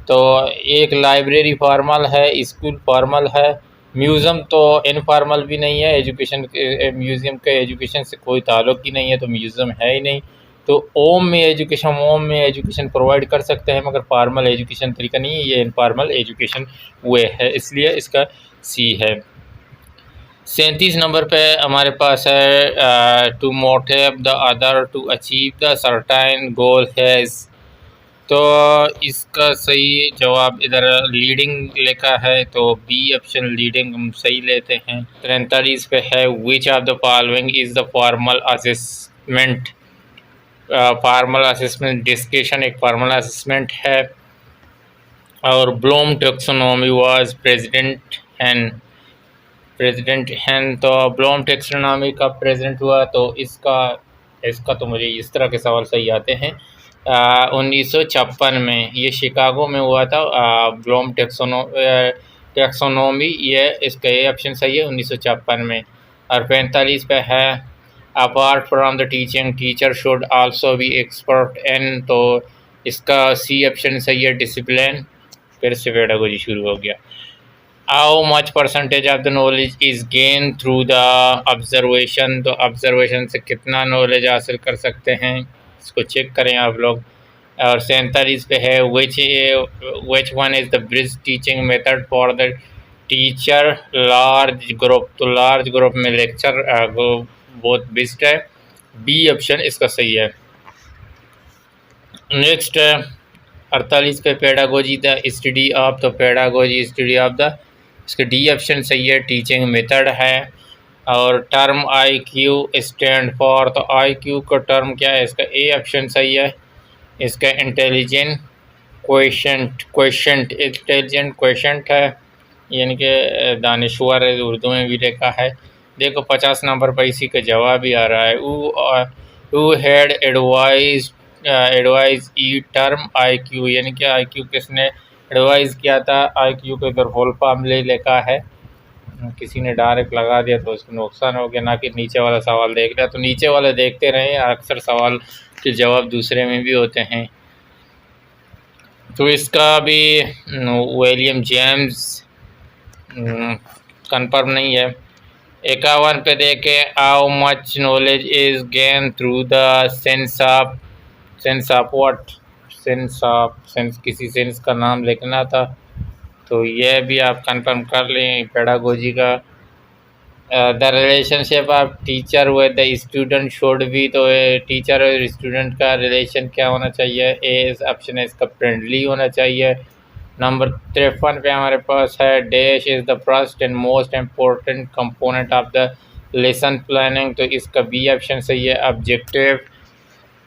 तो एक लाइब्रेरी फॉर्मल है, स्कूल फॉर्मल है, म्यूज़ियम तो इनफॉर्मल भी नहीं है, एजुकेशन म्यूज़ियम के एजुकेशन से कोई ताल्लुक़ ही नहीं है, तो म्यूज़ियम है ही नहीं। तो ओम में एजुकेशन प्रोवाइड कर सकते हैं, मगर फॉर्मल एजुकेशन तरीका नहीं है, ये इनफॉर्मल एजुकेशन वे है, इसलिए इसका सी है। 37 नंबर पे हमारे पास है to motive the other to achieve the certain goal has. तो इसका सही जवाब इधर लीडिंग लिखा है, तो बी ऑप्शन लीडिंग हम सही लेते हैं। 43 पे है विच of the following is the formal assessment. Formal assessment discussion एक फार्मल असेसमेंट है। और ब्लूम टैक्सोनॉमी वाज प्रेसिडेंट हैं। तो ब्लूम टैक्सोनॉमी का प्रेसिडेंट हुआ, तो इसका तो मुझे इस तरह के सवाल सही आते हैं। 1956 में ये शिकागो में हुआ था ब्लूम टैक्सोनॉमी, ये इसका ये ऑप्शन सही है 1956 में। और 45 पे है apart from the teaching teacher should also be expert in. तो इसका सी ऑप्शन सही है डिसिप्लिन। फिर से पेडागोजी शुरू हो गया। How much percentage of the knowledge is gain through the observation. तो ऑब्जर्वेशन से कितना नॉलेज हासिल कर सकते हैं, इसको चेक करें आप लोग। और 47 पे है which one is the best teaching method for the teacher large group. तो लार्ज ग्रुप में लेक्चर बहुत बेस्ट है, बी ऑप्शन इसका सही है। नेक्स्ट 48 पे पेडागोजी द स्टडी ऑफ। तो पेडागोजी स्टडी ऑफ द, इसका डी ऑप्शन सही है, टीचिंग मेथड है। और term I Q stand for. तो आई क्यू का टर्म क्या है, इसका ए ऑप्शन सही है, इसका इंटेलिजेंट क्वेश्चंट है, यानी कि दानिश्वर उर्दू में भी लिखा है। देखो 50 नंबर पर इसी का जवाब ही आ रहा है। Who had advise E term I Q, यानी कि आई क्यू किसने एडवाइज़ किया था। आई क्यू को इधर फुल फॉर्म ले लिखा है, किसी ने डायरेक्ट लगा दिया तो उसको नुकसान हो गया, ना कि नीचे वाला सवाल देख लिया। तो नीचे वाले देखते रहें, अक्सर सवाल के जवाब दूसरे में भी होते हैं। तो इसका भी विलियम जेम्स कन्फर्म नहीं है। 51 पे देखें how much knowledge is gain through the sense of what, sense किसी सेंस का नाम लिखना था, तो यह भी आप कंफर्म कर लें पेडागोजी का। The relationship of teacher with the student should be. तो टीचर और स्टूडेंट का रिलेशन क्या होना चाहिए, ए ऑप्शन है इसका फ्रेंडली होना चाहिए। नंबर 53 पे हमारे पास है dash is the first and most important component of the lesson planning. तो इसका बी ऑप्शन सही है, ऑब्जेक्टिव।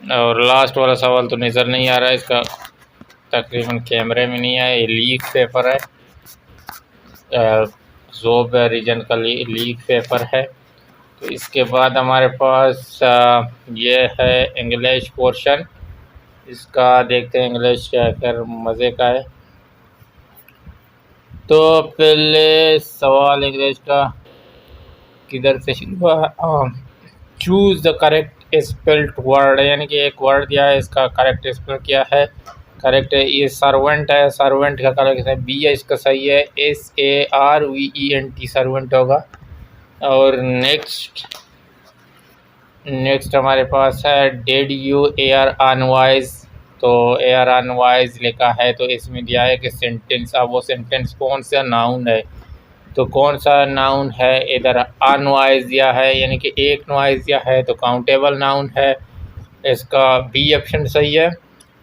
और लास्ट वाला सवाल तो नज़र नहीं आ रहा है, इसका तकरीबन कैमरे में नहीं है, ये लीक पेपर है, जोब रीजन का लीक पेपर है। तो इसके बाद हमारे पास ये है इंग्लिश पोर्शन। इसका देखते हैं इंग्लिश क्या कर मज़े का है। तो पहले सवाल इंग्लिश का किधर से शुरू हुआ। Choose the correct spelled word, यानी कि एक वर्ड दिया है, इसका करेक्ट स्पेल क्या है। करेक्ट है ये सर्वेंट है, सर्वेंट का करेक्ट है बी है, इसका सही है SARVENT सर्वेंट होगा। और नेक्स्ट हमारे पास है डेड यू एयर अनवाइज। तो एयर अनवाइज लिखा है, तो इसमें दिया है कि सेंटेंस, अब वो सेंटेंस कौन सा नाउन है, तो कौन सा नाउन है। इधर अनवाइज दिया है, यानी कि एक नॉइज दिया है, तो काउंटेबल नाउन है, इसका बी ऑप्शन सही है।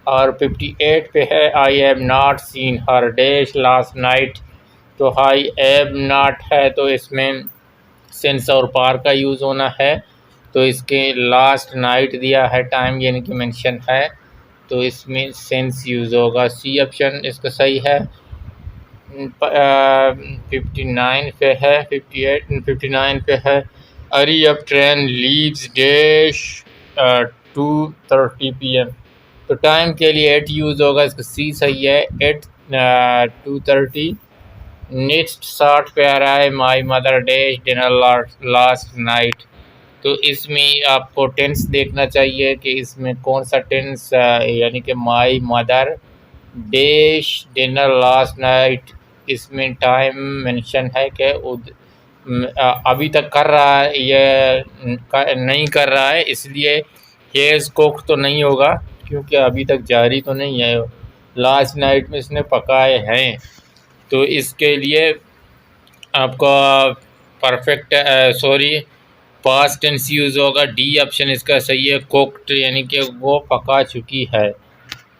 और 58 पे है I have not seen her dash last night. तो आई हैव नॉट है, तो इसमें सिंस और पार का यूज़ होना है, तो इसके लास्ट नाइट दिया है टाइम, यानी कि मेंशन है, तो इसमें सिंस यूज़ होगा, सी ऑप्शन इसका सही है। 59 पे है, 59 पे है hurry up train leaves dash 2:30 PM। तो टाइम के लिए 8 यूज़ होगा, इसका सी सही है 8 2:30। नेक्स्ट 60 पे आ रहा है my mother dash dinner last night. तो इसमें आपको टेंस देखना चाहिए कि इसमें कौन सा टेंस, यानी कि my mother dash dinner last night, इसमें टाइम मेंशन है कि अभी तक कर रहा है, ये नहीं कर रहा है, इसलिए हेज़ कुक तो नहीं होगा, क्योंकि अभी तक जारी तो नहीं है, लास्ट नाइट में इसने पकाए हैं। तो इसके लिए आपका परफेक्ट पास्ट टेंस यूज़ होगा, डी ऑप्शन इसका सही है कुक्ड, यानी कि वो पका चुकी है।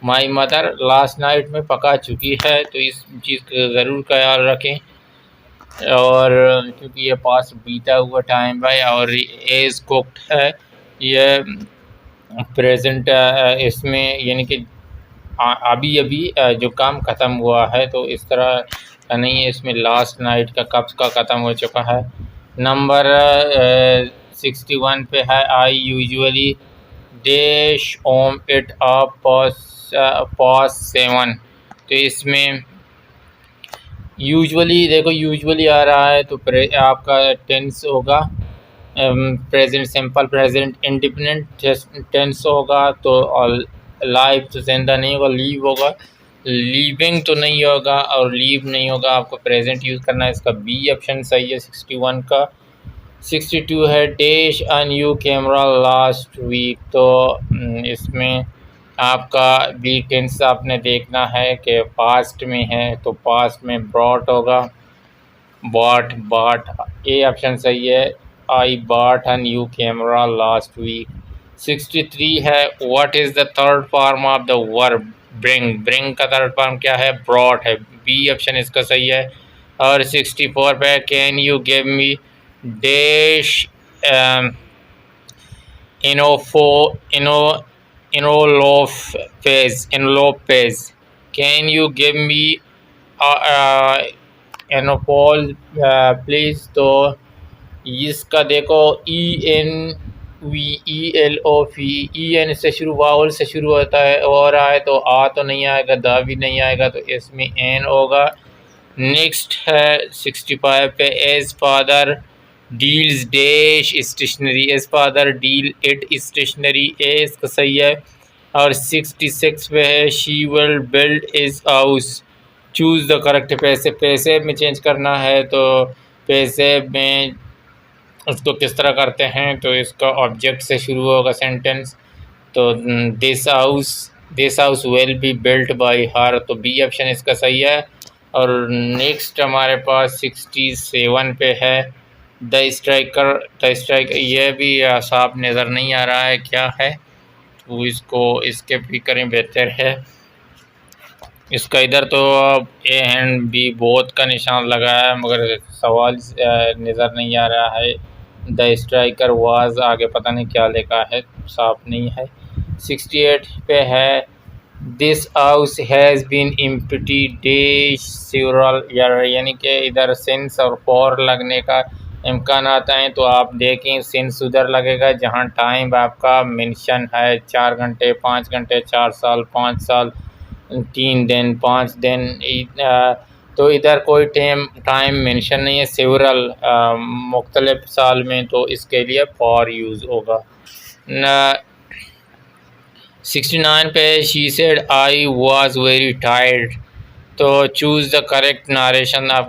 माई मदर लास्ट नाइट में पका चुकी है, तो इस चीज़ का ज़रूर ख्याल रखें। और क्योंकि ये पास बीता हुआ टाइम है और एज कुक्ड है, ये प्रेजेंट इसमें, यानी कि अभी अभी जो काम ख़त्म हुआ है, तो इस तरह नहीं है, इसमें लास्ट नाइट का कब का ख़त्म हो चुका है। नंबर 61 पे है आई यूजुअली डैश ओम इट अप पास 7। तो इसमें यूजुअली देखो, यूजुअली आ रहा है, तो आपका टेंस होगा present simple, present independent tense होगा, तो लाइव तो जिंदा नहीं होगा, लीव होगा, लीविंग तो नहीं होगा, और लीव नहीं होगा, आपको प्रेजेंट यूज़ करना है, इसका बी ऑप्शन सही है 61 का। 62 है dash a new camera last week. तो इसमें आपका बी टेंस आपने देखना है कि पास्ट में है, तो पास्ट में ब्रॉट होगा, बाट ए ऑप्शन सही है, I bought a new camera last week. 63 है what is the third form of the verb bring. Bring का थर्ड फॉर्म क्या है, ब्रॉट है, बी ऑप्शन इसका सही है। और 64 पे can you give me dash envelopes. Can you give me एनोपोल प्लीज़। तो इसका देखो ENVELOP से शुरू, वावल से शुरू होता है, हो रहा है, तो आ तो नहीं आएगा, दा भी नहीं आएगा, तो इसमें एन होगा। नेक्स्ट है 65 पे as father deals dash stationery, as father deal it stationery, A इसका सही है। और 66 पे है she will build is house. Choose the correct, पैसे में चेंज करना है, तो पैसे में उसको किस तरह करते हैं, तो इसका ऑब्जेक्ट से शुरू होगा सेंटेंस, तो this house will be built by हर, तो बी ऑप्शन इसका सही है। और नेक्स्ट हमारे पास 67 पे है द स्ट्राइकर, ये भी साफ नज़र नहीं आ रहा है क्या है, तो इसको इसके भी करें बेहतर है। इसका इधर तो ए एंड बी बोथ का निशान लगा है, मगर सवाल नज़र नहीं आ रहा है। द स्ट्राइकर वाज, आगे पता नहीं क्या लिखा है, साफ नहीं है। 68 पे है this house has been empty dash several year, यानी कि इधर सिंस और फॉर लगने का इम्कानात हैं तो आप देखें सिंस उधर लगेगा जहाँ टाइम आपका मेंशन है 4 घंटे 5 घंटे 4 साल 5 साल 3 दिन 5 दिन तो इधर कोई टाइम मेंशन नहीं है सेवरल मुख्तलिफ साल में, तो इसके लिए फॉर यूज़ होगा। 69 पे she said I was very tired, तो चूज़ द करेक्ट नारेशन। आप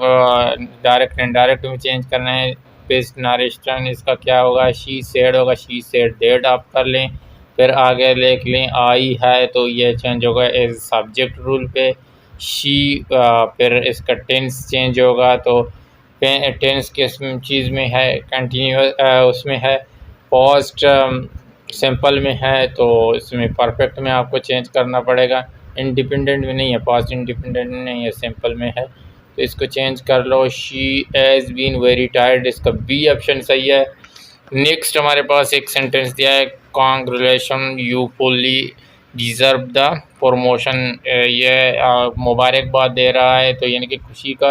डायरेक्ट इनडायरेक्ट में चेंज करना है। बेस्ट नारेशन इसका क्या होगा, शी सेड होगा, शी सेड दैट आप कर लें, फिर आगे लिख लें आई है तो ये चेंज होगा एज सब्जेक्ट रूल पे। शी फिर इसका टेंस चेंज होगा, तो टेंस किस चीज़ में है, कंटिन्यूस उसमें है, पास्ट सिंपल में है, तो इसमें परफेक्ट में आपको चेंज करना पड़ेगा। इंडिपेंडेंट में नहीं है, पास्ट इंडिपेंडेंट में नहीं है, सिंपल में है, तो इसको चेंज कर लो। She has been very tired, इसका बी ऑप्शन सही है। नेक्स्ट हमारे पास एक सेंटेंस दिया है, congratulation you fully deserve the promotion. ये मुबारकबाद दे रहा है, तो यानी कि खुशी का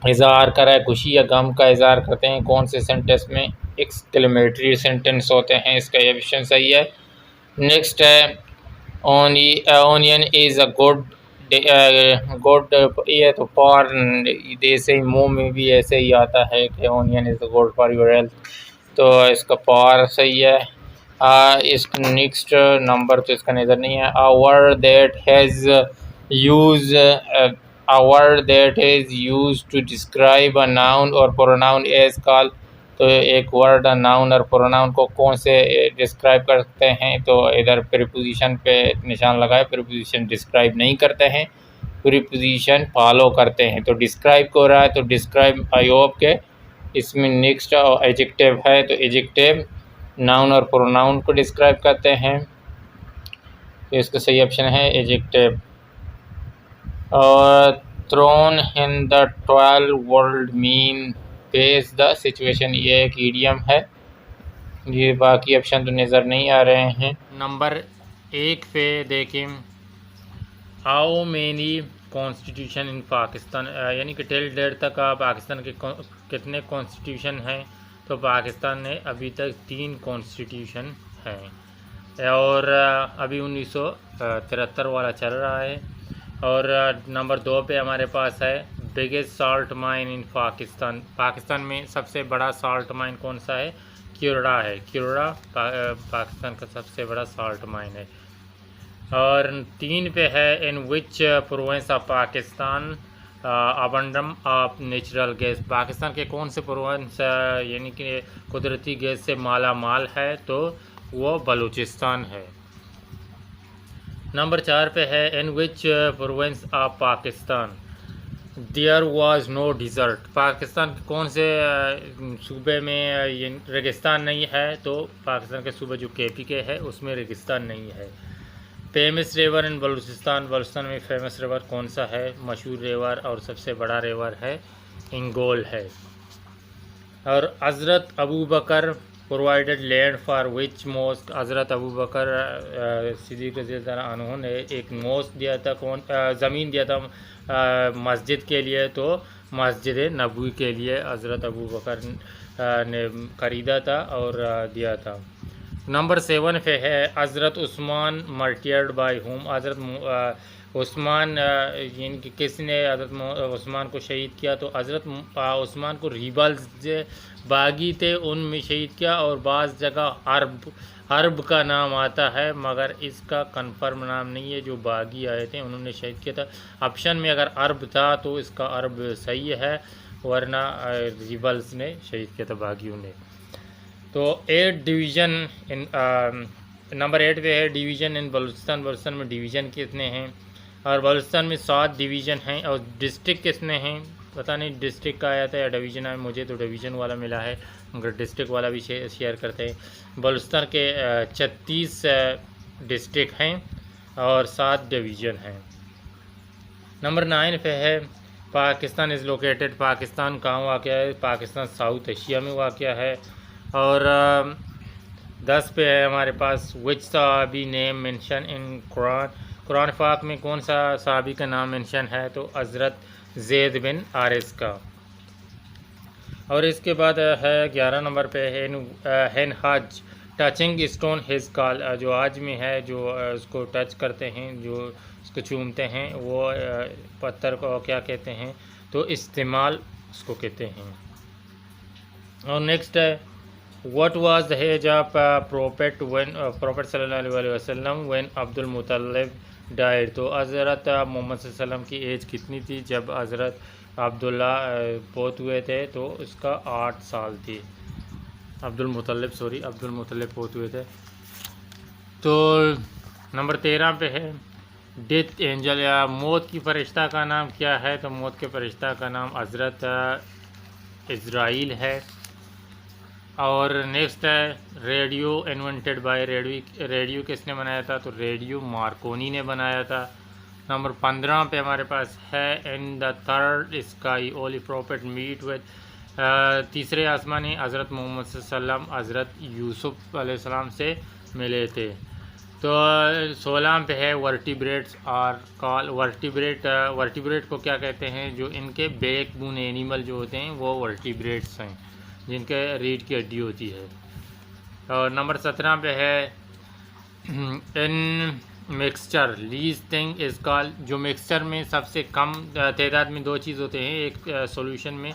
इज़हार कर रहा है, खुशी या गम का इज़हार करते हैं कौन से सेंटेंस में, एक्सक्लेमेटरी सेंटेंस होते हैं, इसका ये ऑप्शन सही है। नेक्स्ट है onion is a good good, ये तो फॉर ऐसे ही मुँह में भी ऐसे ही आता है कि onion is good for your health, तो इसका फॉर सही है। इस नेक्स्ट नंबर तो इसका नज़र नहीं है। A word that has use a word that is used to describe a noun or pronoun as called, तो एक वर्ड नाउन और प्रोनाउन को कौन से डिस्क्राइब करते हैं, तो इधर प्रीपोजिशन पे निशान लगाए। प्रीपोजिशन डिस्क्राइब नहीं करते हैं, प्रीपोजिशन फॉलो करते हैं, तो डिस्क्राइब हो रहा है, तो डिस्क्राइब आई होप के इसमें नेक्स्ट एडजेक्टिव है, तो एडजेक्टिव नाउन और प्रोनाउन को डिस्क्राइब करते हैं, तो इसका सही ऑप्शन है adjective. Thrown in the 12 world mean face the situation, ये एक ईडियम है। ये बाकी ऑप्शन तो नज़र नहीं आ रहे हैं। नंबर 1 पे देखें, how many constitution in Pakistan, यानी कि टिल डेट तक पाकिस्तान के कितने कॉन्स्टिट्यूशन हैं, तो पाकिस्तान ने अभी तक 3 कॉन्स्टिट्यूशन हैं, और अभी 1973 वाला चल रहा है। और नंबर 2 पे हमारे पास है biggest salt mine in Pakistan, Pakistan में सबसे बड़ा साल्ट माइन कौन सा है, क्यूरड़ा है, क्यूरड़ा पाकिस्तान का सबसे बड़ा साल्ट माइन है। और 3 पे है in which province of Pakistan abundant of natural gas, Pakistan के कौन से प्रोविंस यानी कि कुदरती गैस से माला माल है, तो वो बलूचिस्तान है। नंबर 4 पे है in which province of Pakistan there was no desert, Pakistan के कौन से सूबे में ये रेगिस्तान नहीं है, तो पाकिस्तान के सूबे जो केपी के है उसमें रेगिस्तान नहीं है। Famous river in Balochistan, Balochistan में फेमस रिवर कौन सा है, मशहूर रिवर और सबसे बड़ा रिवर है इंगोल है। और Hazrat Abu Bakr provided land for which mosque, Hazrat Abu बकर सिद्दीक़ रज़ियल्लाहु अन्हु ने एक मॉस्क दिया था, कौन ज़मीन दिया था मस्जिद के लिए, तो मस्जिद नबवी के लिए हज़रत अबू बकर ने ख़रीदा था और दिया था। नंबर 7 पे है हज़रत उस्मान मर्टियर्ड बाय हुम, हज़रत उस्मान यानी किसने हज़रत उस्मान को शहीद किया, तो हज़रत उस्मान को रिबल्स बागी थे उनमें शहीद किया, और बाज़ जगह अरब का नाम आता है, मगर इसका कंफर्म नाम नहीं है, जो बागी आए थे उन्होंने शहीद किया था। ऑप्शन में अगर अरब था तो इसका अरब सही है, वरना रिबल्स ने शहीद किया था बागियों ने। तो 8 डिवीज़न इन नंबर 8 पे है डिवीज़न इन बलूचिस्तान, बलूचिस्तान में डिवीज़न कितने हैं, और बलूचिस्तान में 7 डिवीज़न हैं, और डिस्ट्रिक्ट कितने हैं पता नहीं, डिस्ट्रिक्ट का आया था या डिवीज़न आया, मुझे तो डिवीज़न वाला मिला है, मगर डिस्ट्रिक्ट वाला भी शेयर करते हैं। बलूचिस्तान के 36 डिस्ट्रिक्ट हैं और 7 डिवीज़न हैं। नंबर 9 पे है पाकिस्तान इज़ लोकेटेड, पाकिस्तान कहाँ वाक़या है, पाकिस्तान साउथ एशिया में वाक़या है। और 10 पे है हमारे पास विच सहाबी name mention in Quran, Quran पाक में कौन सा सहाबी का नाम मेंशन है, तो हज़रत ज़ैद बिन हारिस का। और इसके बाद है 11 नंबर पे हैन हज टचिंग स्टोन हिज कॉल, जो आज में है जो उसको टच करते हैं, जो उसको चूमते हैं, वो पत्थर को क्या कहते हैं, तो इस्तेमाल उसको कहते हैं। और नेक्स्ट है what was the age of prophet when prophet सल्लल्लाहु अलैहि वसल्लम व्हेन अब्दुल मुतल्लिब डाइड, तो हज़रत मोहम्मद सल्लल्लाहु अलैहि वसल्लम की एज कितनी थी जब हज़रत अब्दुल्ला पोत हुए थे, तो उसका 8 साल थी। अब्दुल मुतल्लिब पोत हुए थे। तो नंबर 13 पे है डेथ एंजल या मौत की फ़रिश्ता का नाम क्या है, तो मौत के फ़रिश्ता का नाम हज़रत इज़राइल है। और नेक्स्ट है रेडियो इन्वेंटेड बाय, रेडियो किसने बनाया था, तो रेडियो मार्कोनी ने बनाया था। नंबर 15 पे हमारे पास है in the third sky holy prophet meet with, तीसरे आसमानी हज़रत मोहम्मद सल्लम हज़रत यूसुफ अलैहिस्सलाम से मिले थे। तो 16 पे है वर्टिब्रेट्स आर कॉल, वर्टिब्रेट को क्या कहते हैं, जो इनके बैकबोन एनिमल जो होते हैं वो वर्टिब्रेट्स हैं, जिनके रीढ़ की हड्डी होती है। और नंबर 17 पे है इन mixture lease thing is call, जो मिक्सचर में सबसे कम तादाद में 2 चीज़ होते हैं, एक सॉल्यूशन में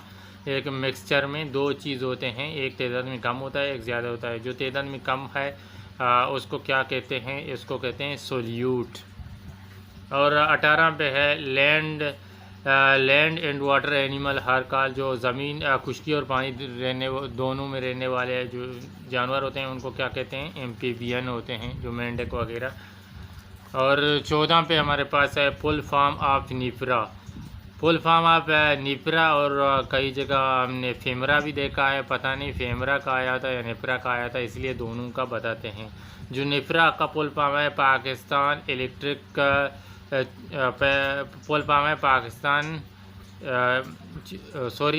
एक मिक्सचर में 2 चीज़ होते हैं, एक तादाद में कम होता है, एक ज़्यादा होता है। जो तादाद में कम है उसको क्या कहते हैं, इसको कहते हैं सोल्यूट। और 18 पे है लैंड एंड वाटर एनिमल हर काल, जो ज़मीन खुश्की और पानी दोनों में रहने वाले जो जानवर होते हैं उनको क्या कहते हैं, एम्फीबियन होते हैं, जो मेंढक वगैरह। और 14 पे हमारे पास है फुल फॉर्म ऑफ निफरा, फुल फॉर्म ऑफ निफरा, और कई जगह हमने फेमरा भी देखा है, पता नहीं फेमरा का आया था या निफरा का आया था, इसलिए दोनों का बताते हैं। जो निफरा का फुल फॉर्म है पाकिस्तान इलेक्ट्रिक, फुल फॉर्म है पाकिस्तान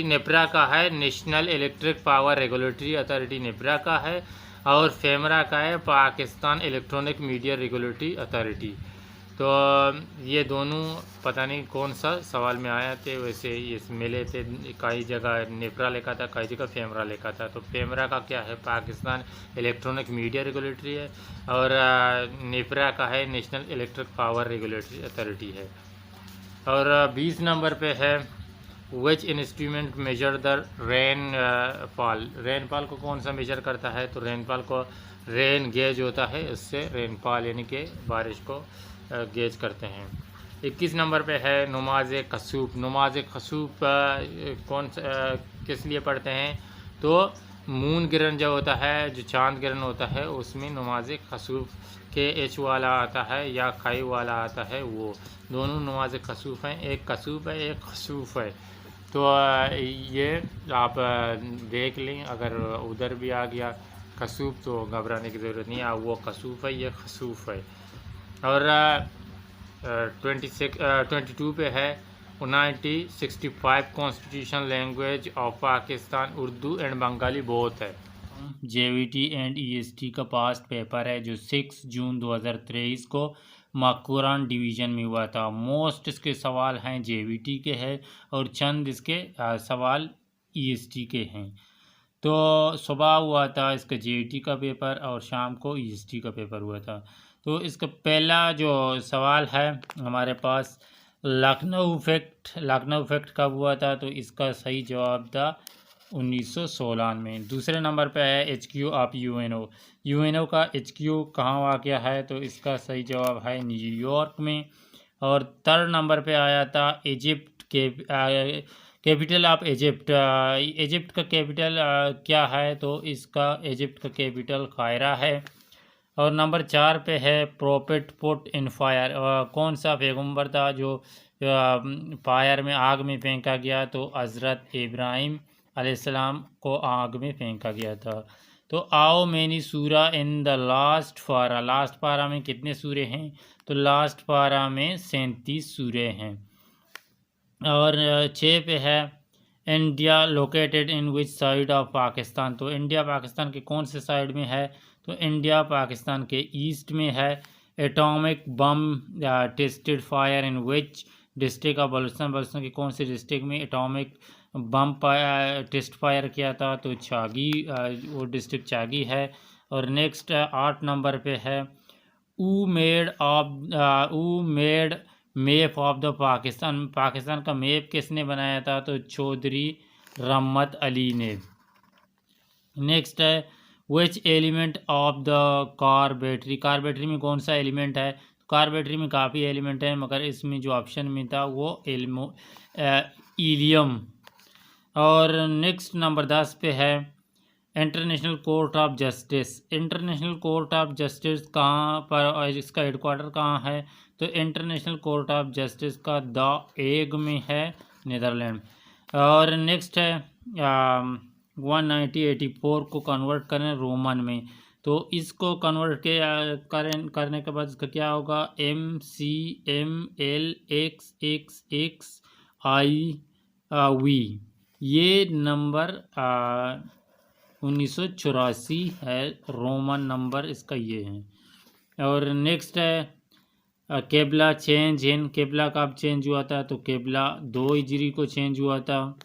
नेपरा का है national electric power regulatory authority NEPRA का है, और फेमरा का है Pakistan electronic media regulatory authority. तो ये दोनों पता नहीं कौन सा सवाल में आया थे, वैसे ये मिले थे, कई जगह नेपरा लिखा था, कई जगह फेमरा लिखा था। तो फेमरा का क्या है, पाकिस्तान इलेक्ट्रॉनिक मीडिया रेगुलेटरी है, और नेपरा का है national electric power regulatory authority है। और 20 नंबर पे है which instrument measure the rainfall, rainfall को कौन सा मेजर करता है, तो रेनफॉल को रेन गेज होता है, उससे रेनफॉल यानी कि बारिश को गेज करते हैं। 21 नंबर पे है नमाज खसूफ, नमाज खसूफ कौन किस लिए पढ़ते हैं, तो मून गिरन जो होता है, जो चांद गिरन होता है, उसमें नमाज खसूफ के एच वाला आता है या खाई वाला आता है, वो दोनों नमाज खसूफ हैं, एक कसूफ है एक खसूफ है। तो ये आप देख लें, अगर उधर भी आ गया खसूफ तो घबराने की ज़रूरत नहीं है, वो कसूफ है ये खसूफ है। और 22 पे है 1965 constitution language of Pakistan Urdu and Bengali both है। JVT एंड EST का पास्ट पेपर है जो 6 जून 2023 को माकुरान डिवीज़न में हुआ था। मोस्ट इसके सवाल हैं JVT के हैं और चंद इसके सवाल EST के हैं। तो सुबह हुआ था इसका JVT का पेपर और शाम को EST का पेपर हुआ था। तो इसका पहला जो सवाल है हमारे पास लखनऊ इफेक्ट कब हुआ था, तो इसका सही जवाब था 1916 में। दूसरे नंबर पे है HQ ऑफ UNO का HQ कहाँ वाक़या है, तो इसका सही जवाब है न्यूयॉर्क में। और थर्ड नंबर पे आया था इजिप्ट के कैपिटल ऑफ इजिप्ट का कैपिटल क्या है, तो इसका इजिप्ट का कैपिटल कायरा है। और नंबर 4 पे है प्रॉफिट पुट इन फायर, कौन सा पैगंबर था जो फायर में आग में फेंका गया, तो हज़रत इब्राहिम अलैहिस्सलाम को आग में फेंका गया था। तो आओ मैनी सूरा इन द लास्ट पारा में कितने सूरे हैं, तो लास्ट पारा में 37 सूरे हैं। और 6 पे है India located in which side of Pakistan, तो इंडिया पाकिस्तान के कौन से साइड में है, तो इंडिया पाकिस्तान के ईस्ट में है। Atomic bomb tested fire in which district of Balochistan की कौन से डिस्ट्रिक्ट में एटॉमिक बम टेस्ट फायर किया था, तो चागी वो डिस्ट्रिक्ट चागी है। और नेक्स्ट 8 नंबर पे है ऊ made map of the Pakistan. Pakistan का मैप किसने बनाया था, तो चौधरी रहमत अली ने। नेक्स्ट है which element of the car battery. Car battery में कौन सा एलिमेंट है, कार बैटरी में काफ़ी एलिमेंट है, मगर इसमें जो ऑप्शन में था वो हीलियम। और नेक्स्ट नंबर 10 पे है international court of justice. International court of justice कहाँ पर और इसका हेडक्वार्टर कहाँ है, तो इंटरनेशनल कोर्ट ऑफ जस्टिस का द हेग में है, नीदरलैंड। और नेक्स्ट है 1984 को कन्वर्ट करें रोमन में, तो इसको कन्वर्ट के करने के बाद इसका क्या होगा, MCML XXXIV। ये नंबर 1984 है, रोमन नंबर इसका ये है। और नेक्स्ट है केबला चेंज इन। केबला कब चेंज हुआ था, तो केबला 2 हिजरी को चेंज हुआ था।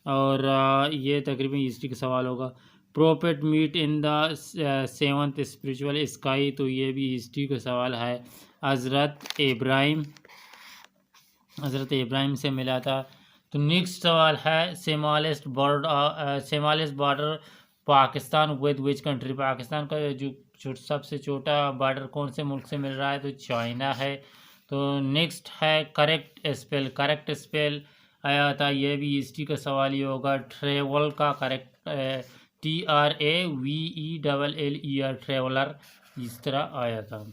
और ये तकरीबन हिस्ट्री का सवाल होगा। Prophet meet in the 7th spiritual sky, तो ये भी हिस्ट्री का सवाल है। हज़रत इब्राहिम से मिला था। तो नेक्स्ट सवाल है smallest border Pakistan with which country. Pakistan का जो सबसे छोटा बॉर्डर कौन से मुल्क से मिल रहा है, तो चाइना है। तो नेक्स्ट है करेक्ट स्पेल आया था, ये भी हिस्ट्री का सवाल ही होगा। ट्रेवल का करेक्ट TRAVELLER, ट्रेवलर, इस तरह आया था।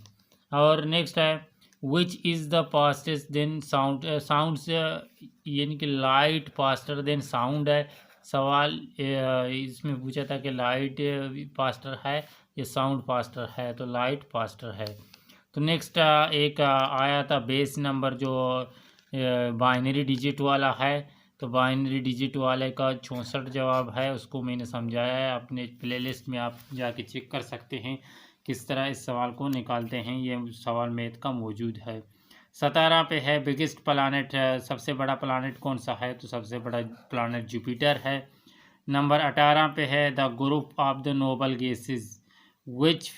और नेक्स्ट है which is the fastest than sounds, यानी कि लाइट फास्टर देन साउंड है। सवाल इसमें पूछा था कि लाइट फास्टर है या साउंड फास्टर है, तो लाइट फास्टर है। तो नेक्स्ट एक आया था बेस नंबर जो बाइनरी डिजिट वाला है, तो बाइनरी डिजिट वाले का 64 जवाब है, उसको मैंने समझाया है अपने प्लेलिस्ट में, आप जाके चेक कर सकते हैं किस तरह इस सवाल को निकालते हैं, ये सवाल मैथ का मौजूद है। 17 पे है बिगेस्ट प्लानट, सबसे बड़ा प्लानट कौन सा है, तो सबसे बड़ा प्लानट जुपिटर है। नंबर 18 पे है the group of the noble gases which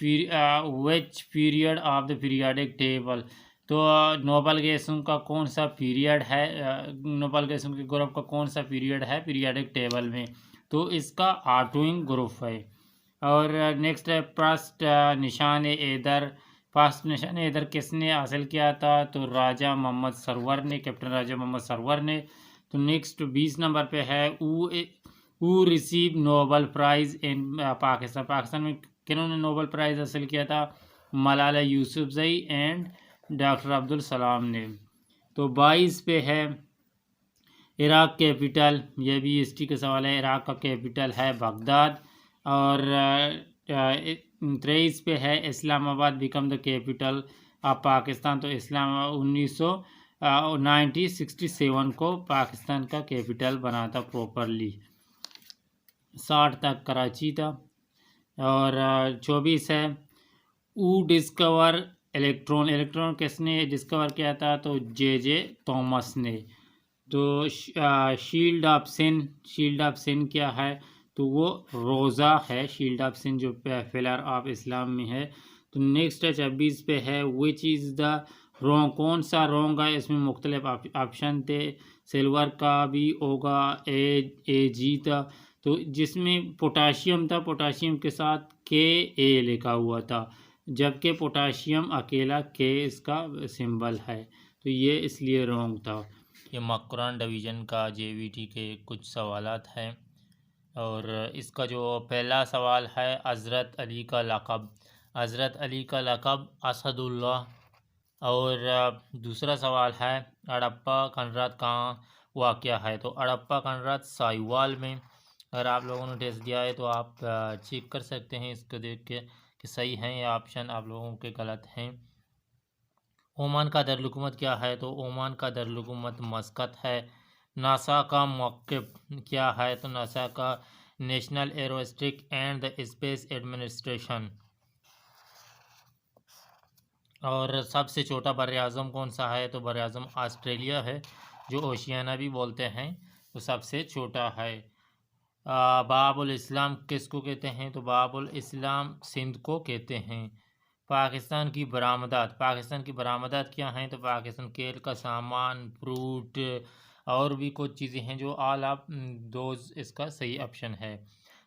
period of the periodic table. तो नोबल गैसों का कौन सा पीरियड है, नोबल गैसों के ग्रुप का कौन सा पीरियड है पीरियाडिक टेबल में, तो इसका 8वां ग्रुप है। और नेक्स्ट है फर्स्ट निशान हैदर। फर्स्ट निशान हैदर किसने हासिल किया था, तो राजा मोहम्मद सरवर ने, कैप्टन राजा मोहम्मद सरवर ने। तो नेक्स्ट 20 नंबर पे है who receive Nobel prize in Pakistan. Pakistan में किन्होंने नोबल प्राइज़ हासिल किया था, मलाला यूसुफजई एंड डॉक्टर अब्दुल सलाम ने। तो 22 पे है इराक़ कैपिटल, ये भी हिस्ट्री का सवाल है, इराक़ का कैपिटल है बगदाद। और 23 पे है Islamabad become the capital of Pakistan. तो 1967 को पाकिस्तान का कैपिटल बना था प्रॉपरली। 60 तक कराची था। और 24 है डिस्कवर इलेक्ट्रॉन किसने डिस्कवर किया था, तो जे थॉमस ने। तो शील्ड ऑफ सिन क्या है, तो वो रोज़ा है, शील्ड ऑफ सिन जो पिलर ऑफ इस्लाम में है। तो नेक्स्ट है 26 पे है विच इज़ द रॉन्ग, कौन सा रॉन्ग है, इसमें मुख्तलिफ ऑप्शन थे, सिल्वर का भी होगा, AG था। तो जिसमें पोटाशियम था, पोटाशियम के साथ KA लिखा हुआ था, जबकि पोटाशियम अकेला K इसका सिंबल है, तो ये इसलिए रॉन्ग था। ये मकरान डिवीज़न का JVT के कुछ सवालात हैं। और इसका जो पहला सवाल है हज़रत अली का लक़ब, हज़रत अली का लक़ब असदुल्लाह। और दूसरा सवाल है हड़प्पा खंडरात कहाँ वाक़या है, तो हड़प्पा खंडरात साहिवाल में। अगर आप लोगों ने टेस्ट दिया है तो आप चेक कर सकते हैं इसको देख के कि सही हैं या ऑप्शन आप लोगों के गलत हैं। ओमान का दारुल-हुकूमत क्या है, तो ओमान का दारुल-हुकूमत मस्कत है। नासा का मौक़िफ़ क्या है, तो नासा का national aeronautics and the space administration. और सबसे छोटा बर-ए-आज़म कौन सा है, तो बर-ए-आज़म ऑस्ट्रेलिया है, जो ओशियाना भी बोलते हैं, तो सबसे छोटा है। बाबुल इस्लाम किसको कहते हैं? तो बाबुल इस्लाम सिंध को कहते हैं। पाकिस्तान की बरामदात क्या हैं? तो पाकिस्तान केल का सामान, फ्रूट और भी कुछ चीज़ें हैं जो ऑल ऑफ दोज इसका सही ऑप्शन है।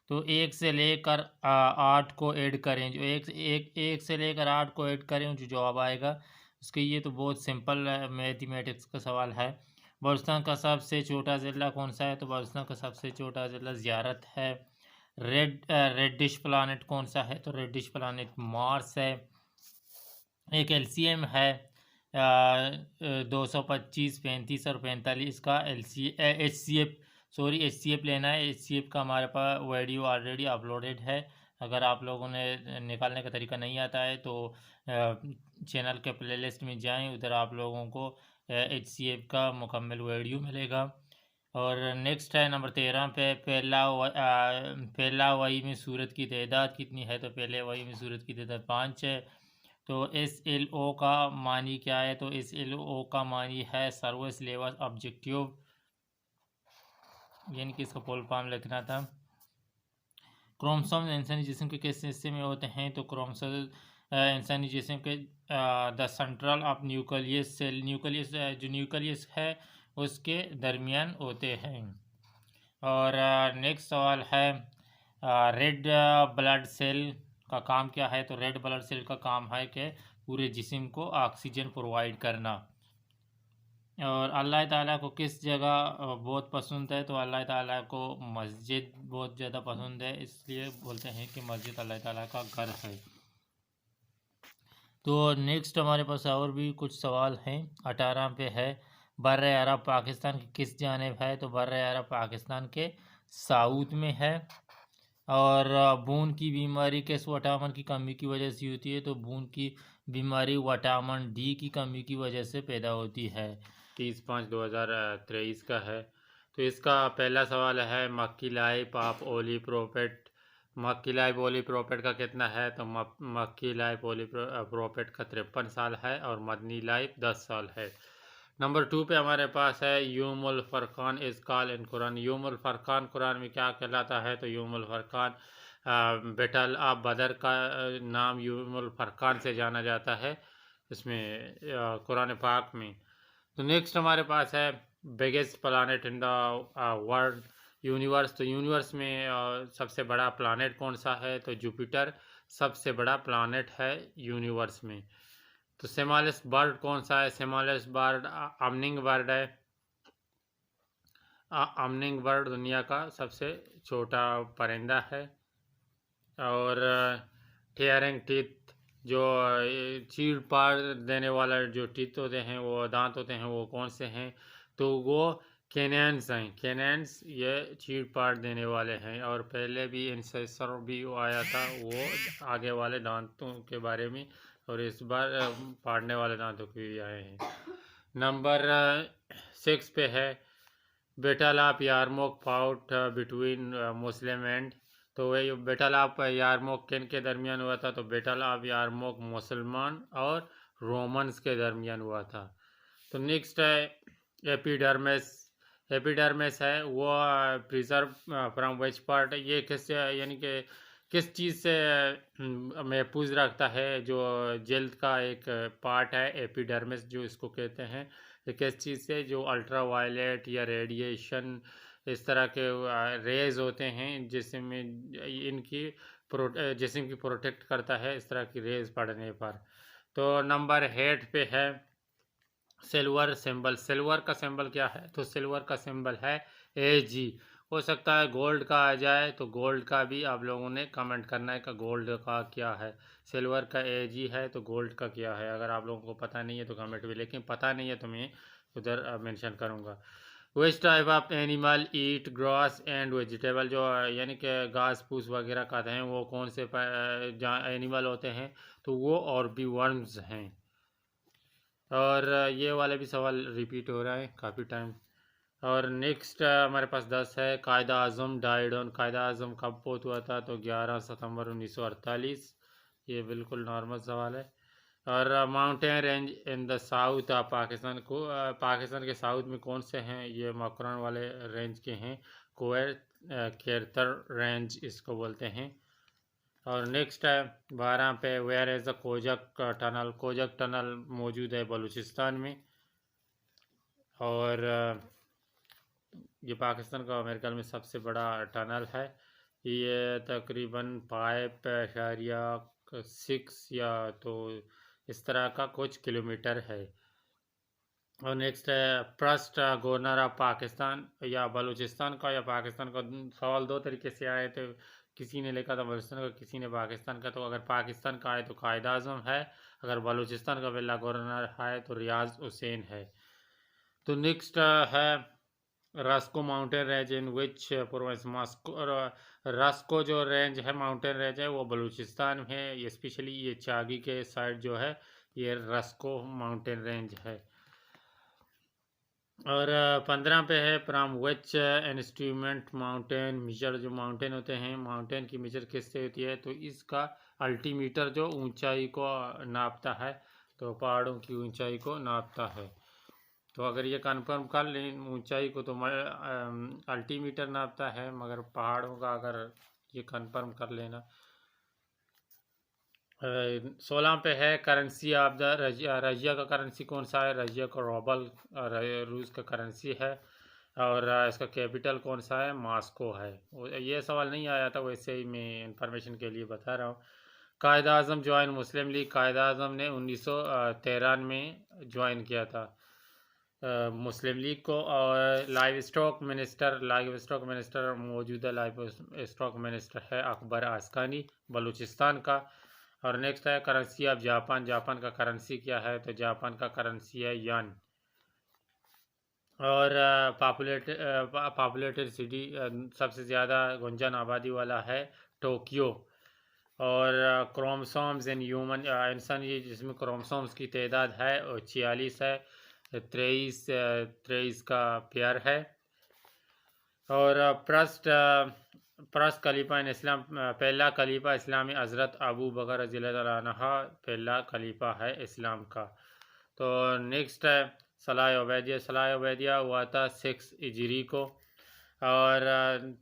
तो 1 से लेकर 8 को ऐड करें, जो एक से लेकर 8 को ऐड करें जो जवाब आएगा उसके। ये तो बहुत सिंपल मैथमेटिक्स का सवाल है। बलूचिस्तान का सबसे छोटा ज़िला कौन सा है? तो बलूचिस्तान का सबसे छोटा ज़िला ज़ियारत है। रेडिश प्लानेट कौन सा है? तो रेडिश प्लानेट मार्स है। एक एलसीएम है 225, 35 और 45 का एचसीएफ लेना है। एचसीएफ का हमारे पास वीडियो ऑलरेडी अपलोडेड है। अगर आप लोगों ने निकालने का तरीका नहीं आता है तो चैनल के प्लेलिस्ट में जाएं, उधर आप लोगों को एचसीएफ का मुकम्मल वीडियो मिलेगा। और नेक्स्ट है नंबर 13 पे, पहला वही में सूरत की तादाद कितनी है? तो पहले वही में सूरत की तादाद 5 है। तो SLO का मानी क्या है? तो SLO का मानी है सर्विस लेवल ऑब्जेक्टिव, यानी कि इसका फुल फॉर्म लिखना था। क्रोमोसोम इंसानी जिस्म के किस हिस्से में होते हैं? तो क्रोमोसोम इंसानी जिस्म के the central of nucleus cell, जो न्यूक्लियस है उसके दरमियान होते हैं। और नेक्स्ट सवाल है रेड ब्लड सेल का काम क्या है? तो रेड ब्लड सेल का काम है कि पूरे जिस्म को ऑक्सीजन प्रोवाइड करना। और अल्लाह ताला को किस जगह बहुत पसंद है? तो अल्लाह ताला को मस्जिद बहुत ज़्यादा पसंद है, इसलिए बोलते हैं कि मस्जिद अल्लाह ताला का घर है। तो नेक्स्ट हमारे पास और भी कुछ सवाल हैं। 18 पे है, बर्र अरब पाकिस्तान की किस जानिब है? तो बर्र अरब पाकिस्तान के साउथ में है। और बून की बीमारी किस विटामिन की कमी की वजह से होती है? तो बून की बीमारी विटामिन डी की कमी की वजह से पैदा होती है। 30/5/2023 का है। तो इसका पहला सवाल है मक्की लाइफ ऑफ ओली प्रोफेट। मक्की लाइफ ओली प्रोफेट का कितना है? तो मक्की लाइफ ओली प्रोफेट का 53 साल है और मदनी लाइफ 10 साल है। नंबर 2 पे हमारे पास है Yaumul Furqan is called in Quran. यौमुल फरकान कुरान में क्या कहलाता है? तो यौमुल फरकान बैटल ऑफ बदर का नाम यौमुल फरकान से जाना जाता है इसमें कुरान पाक में। तो नेक्स्ट हमारे पास है biggest planet in the world universe. तो यूनिवर्स में सबसे बड़ा प्लानट कौन सा है? तो जुपिटर सबसे बड़ा प्लानट है यूनिवर्स में। तो स्मॉलेस्ट बर्ड कौन सा है? स्मॉलेस्ट बर्ड अमनिंग बर्ड है। अमनिंग बर्ड दुनिया का सबसे छोटा परिंदा है। और टेयरिंग टीथ, जो चीड़ पार देने वाला जो टीथ होते हैं, वो दांत होते हैं, वो कौन से हैं? तो वो कैनेंस हैं। कैनेंस ये चीड़ पार देने वाले हैं। और पहले भी इंसेसर भी आया था वो आगे वाले दांतों के बारे में, और इस बार पाड़ने वाले दांतों के भी आए हैं। नंबर 6 पे है battle of Yarmouk fought between Muslim and. तो वही बैटल ऑफ यारमुक किन के दरमियान हुआ था? तो बैटल ऑफ यारमुक मुसलमान और रोमन्स के दरमियान हुआ था। तो नेक्स्ट है एपिडर्मिस। एपिडर्मिस है वो प्रिजर्व फ्रॉम विच पार्ट। ये किस यानी कि किस चीज़ से महफूज रखता है? जो जल्द का एक पार्ट है एपिडर्मिस जो इसको कहते हैं। ये किस चीज़ से? जो अल्ट्रा वायलेट या रेडिएशन इस तरह के रेज होते हैं जिसमें इनकी जिस्म की प्रोटेक्ट करता है इस तरह की रेज पड़ने पर। तो नंबर 8 पे है सिल्वर सिंबल। सिल्वर का सिंबल क्या है? तो सिल्वर का सिंबल है AG। हो सकता है गोल्ड का आ जाए, तो गोल्ड का भी आप लोगों ने कमेंट करना है कि गोल्ड का क्या है। सिल्वर का AG है, तो गोल्ड का क्या है? अगर आप लोगों को पता नहीं है तो कमेंट भी, लेकिन पता नहीं है तो मैं उधर मेंशन करूँगा। Which type of animal eat grass and vegetable. जो यानी कि घास फूस वगैरह खाते हैं वो कौन से एनिमल होते हैं? तो वो और भी वर्म्स हैं। और ये वाले भी सवाल रिपीट हो रहा है काफ़ी टाइम। और नेक्स्ट हमारे पास 10 है कायदा आज़म डाइड ऑन। कायदा आज़म कब फौत हुआ था? तो 11 सितंबर 1948। ये बिल्कुल नॉर्मल सवाल है। और mountain range in the south of Pakistan को पाकिस्तान के साउथ में कौन से हैं? ये मकरान वाले रेंज के हैं। खैरतर रेंज इसको बोलते हैं। और नेक्स्ट है 12 पे, where is the Khojak tunnel? Khojak tunnel मौजूद है बलूचिस्तान में। और ये पाकिस्तान का मेरे ख्याल में सबसे बड़ा टनल है। ये तकरीबन 5.6 या तो इस तरह का कुछ किलोमीटर है। और नेक्स्ट है फर्स्ट गवर्नर ऑफ पाकिस्तान, या बलूचिस्तान का या पाकिस्तान का। सवाल दो तरीके से आए थे, किसी ने लिखा था बलूचिस्तान का, किसी ने पाकिस्तान का। तो अगर पाकिस्तान का आए तो कायद आज़म है, अगर बलूचिस्तान का पहला गवर्नर है तो रियाज हुसैन है। तो नेक्स्ट है Roscoe mountain range in which province? Roscoe जो रेंज है, माउंटेन रेंज है, वो बलूचिस्तान में है। ये स्पेशली ये चागी के साइड जो है, ये रास्को माउंटेन रेंज है। और 15 पे है from which instrument mountain measure? जो माउंटेन होते हैं, माउंटेन की मेजर किससे होती है? तो इसका अल्टीमीटर जो ऊंचाई को नापता है, तो पहाड़ों की ऊंचाई को नापता है। तो अगर ये कन्फर्म कर लें ऊंचाई को, तो अल्टीमीटर नापता है, मगर पहाड़ों का अगर ये कन्फर्म कर लेना। 16 पे है करेंसी ऑफ द रशिया का करेंसी कौन सा है? रशिया का रूबल रूस का करेंसी है। और इसका कैपिटल कौन सा है? मॉस्को है। ये सवाल नहीं आया था, वैसे ही मैं इंफॉर्मेशन के लिए बता रहा हूँ। कायद आज़म ज्वाइन मुस्लिम लीग? कायद आज़म ने 1913 में ज्वाइन किया था मुस्लिम लीग को। और लाइव स्टॉक मिनिस्टर मौजूदा लाइव स्टॉक मिनिस्टर है अकबर आस्कानी, बलूचिस्तान का। और नेक्स्ट है करेंसी ऑफ जापान? जापान का करेंसी क्या है? तो जापान का करेंसी है यन। और पॉपुलेटेड सिटी, सबसे ज़्यादा गुंजन आबादी वाला है टोक्यो। और क्रोमोसोम्स इन ह्यूमन इंसान, ये जिसमें क्रोमोसोम्स की तादाद है और 46 है। 23 का पेयर है। और फर्स्ट खलीफा इन इस्लाम, पहला खलीफा इस्लामी हज़रत अबू बकर रज़ियल्लाहु अन्हु पहला खलीफा है इस्लाम का। तो नेक्स्ट है सलाह उबैदिया हुआ था 6 हिजरी को। और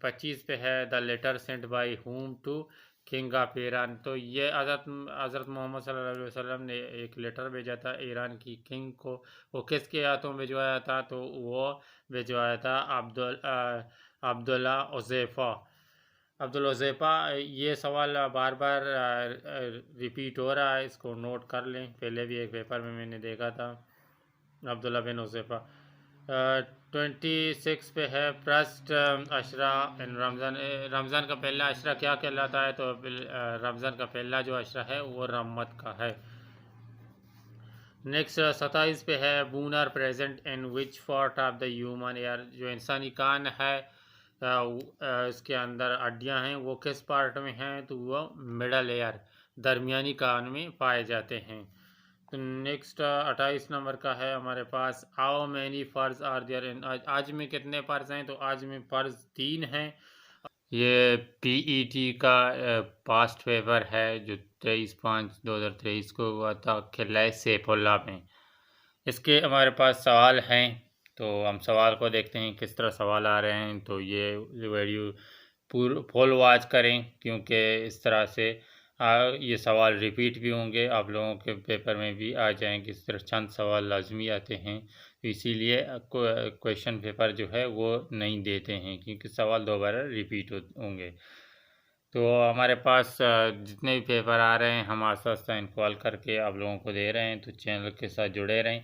25 पे है the letter sent by whom to king of Iran? तो ये हज़रत मोहम्मद सल्लल्लाहु अलैहि वसल्लम ने एक लेटर भेजा था ईरान की किंग को। वो किसके हाथों भिजवाया था? तो वो भिजवाया था अब्दुल्ला उज़ैफ़ा। ये सवाल बार बार रिपीट हो रहा है, इसको नोट कर लें। पहले भी एक पेपर में मैंने देखा था, अब्दुल्ला बिन उज़ैफ़ा। 26 पे है फर्स्ट अशरा इन रमज़ान का पहला अशरा क्या कहलाता है? तो रमज़ान का पहला जो अशरा है वो रमत का है। नेक्स्ट 27 पे है bones are present in which part of the human ear? जो इंसानी कान है इसके अंदर हड्डियां हैं, वो किस पार्ट में हैं? तो वो मिडल एयर, दरमियानी कान में पाए जाते हैं। तो नेक्स्ट 28 नंबर का है हमारे पास, how many farz are there in? आज में कितने फर्ज हैं? तो आज में फर्ज 3 हैं। ये पीईटी का पास्ट पेपर है जो 23/5/2023 को हुआ था खिलाई सैफुल्ला में। इसके हमारे पास सवाल हैं, तो हम सवाल को देखते हैं किस तरह सवाल आ रहे हैं। तो ये वीडियो फुल वॉच करें, क्योंकि इस तरह से ये सवाल रिपीट भी होंगे, आप लोगों के पेपर में भी आ जाएंगे। इस तरह चंद सवाल लाजमी आते हैं, तो इसीलिए क्वेश्चन पेपर जो है वो नहीं देते हैं, क्योंकि सवाल दोबारा रिपीट होंगे। तो हमारे पास जितने भी पेपर आ रहे हैं हम आस्ता आस्ता इनकॉल करके आप लोगों को दे रहे हैं, तो चैनल के साथ जुड़े रहें।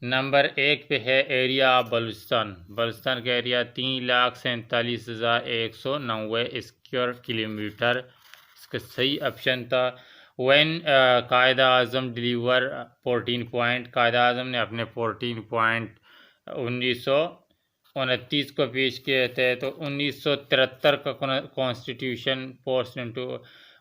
नंबर 1 पे है एरिया ऑफ बलूचिस्तान का एरिया 3,47,190 स्क्वायर किलोमीटर। इसका सही ऑप्शन था। When Quaid Azam deliver 14 point, Quaid Azam ने अपने 14 पॉइंट 1929 को पेश किए थे। तो 1973 का constitution force into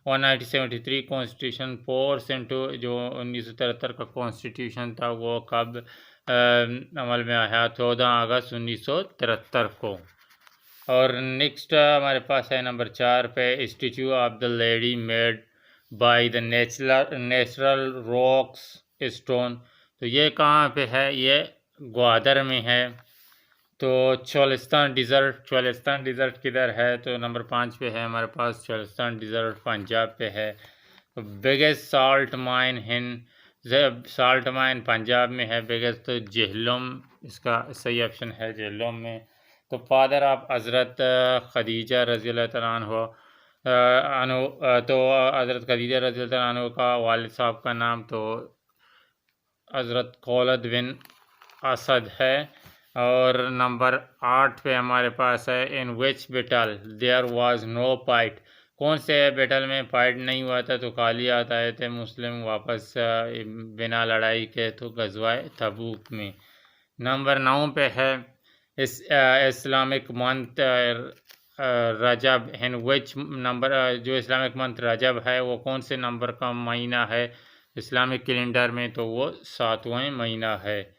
1973 constitution force into जो 1973 का कॉन्स्टिट्यूशन था वो कब अमल में आया? 14 अगस्त 1973 को। और नेक्स्ट हमारे पास है नंबर 4 पे, statue of the lady made by the natural rocks stone. तो ये कहाँ पे है? ये ग्वादर में है। तो चोलिस्तान डिज़र्ट किधर है? तो नंबर 5 पे है हमारे पास चोलिस्तान डिज़र्ट, पंजाब पे है। बिगेस्ट साल्ट माइन पंजाब में है बिगेस्ट। तो जेहलम इसका सही ऑप्शन है, जेहलम में। तो फादर ऑफ हज़रत खदीजा रज़ी अल्लाह तआला अन्हा, तो हज़रत खदीजा रज़ी अल्लाह तआला अन्हा का वालिद साहब का नाम तो हज़रत खौलद बिन असद है। और नंबर 8 पे हमारे पास है in which battle there was no fight. कौन से बैटल में फाइट नहीं हुआ था? तो खाली हाथ आए थे मुस्लिम वापस बिना लड़ाई के, तो गज़वाए तबूक में। नंबर 9 पे है Islamic month Rajab in which number. जो इस्लामिक मंथ रजब है वो कौन से नंबर का महीना है इस्लामिक कैलेंडर में? तो वो 7वां महीना है।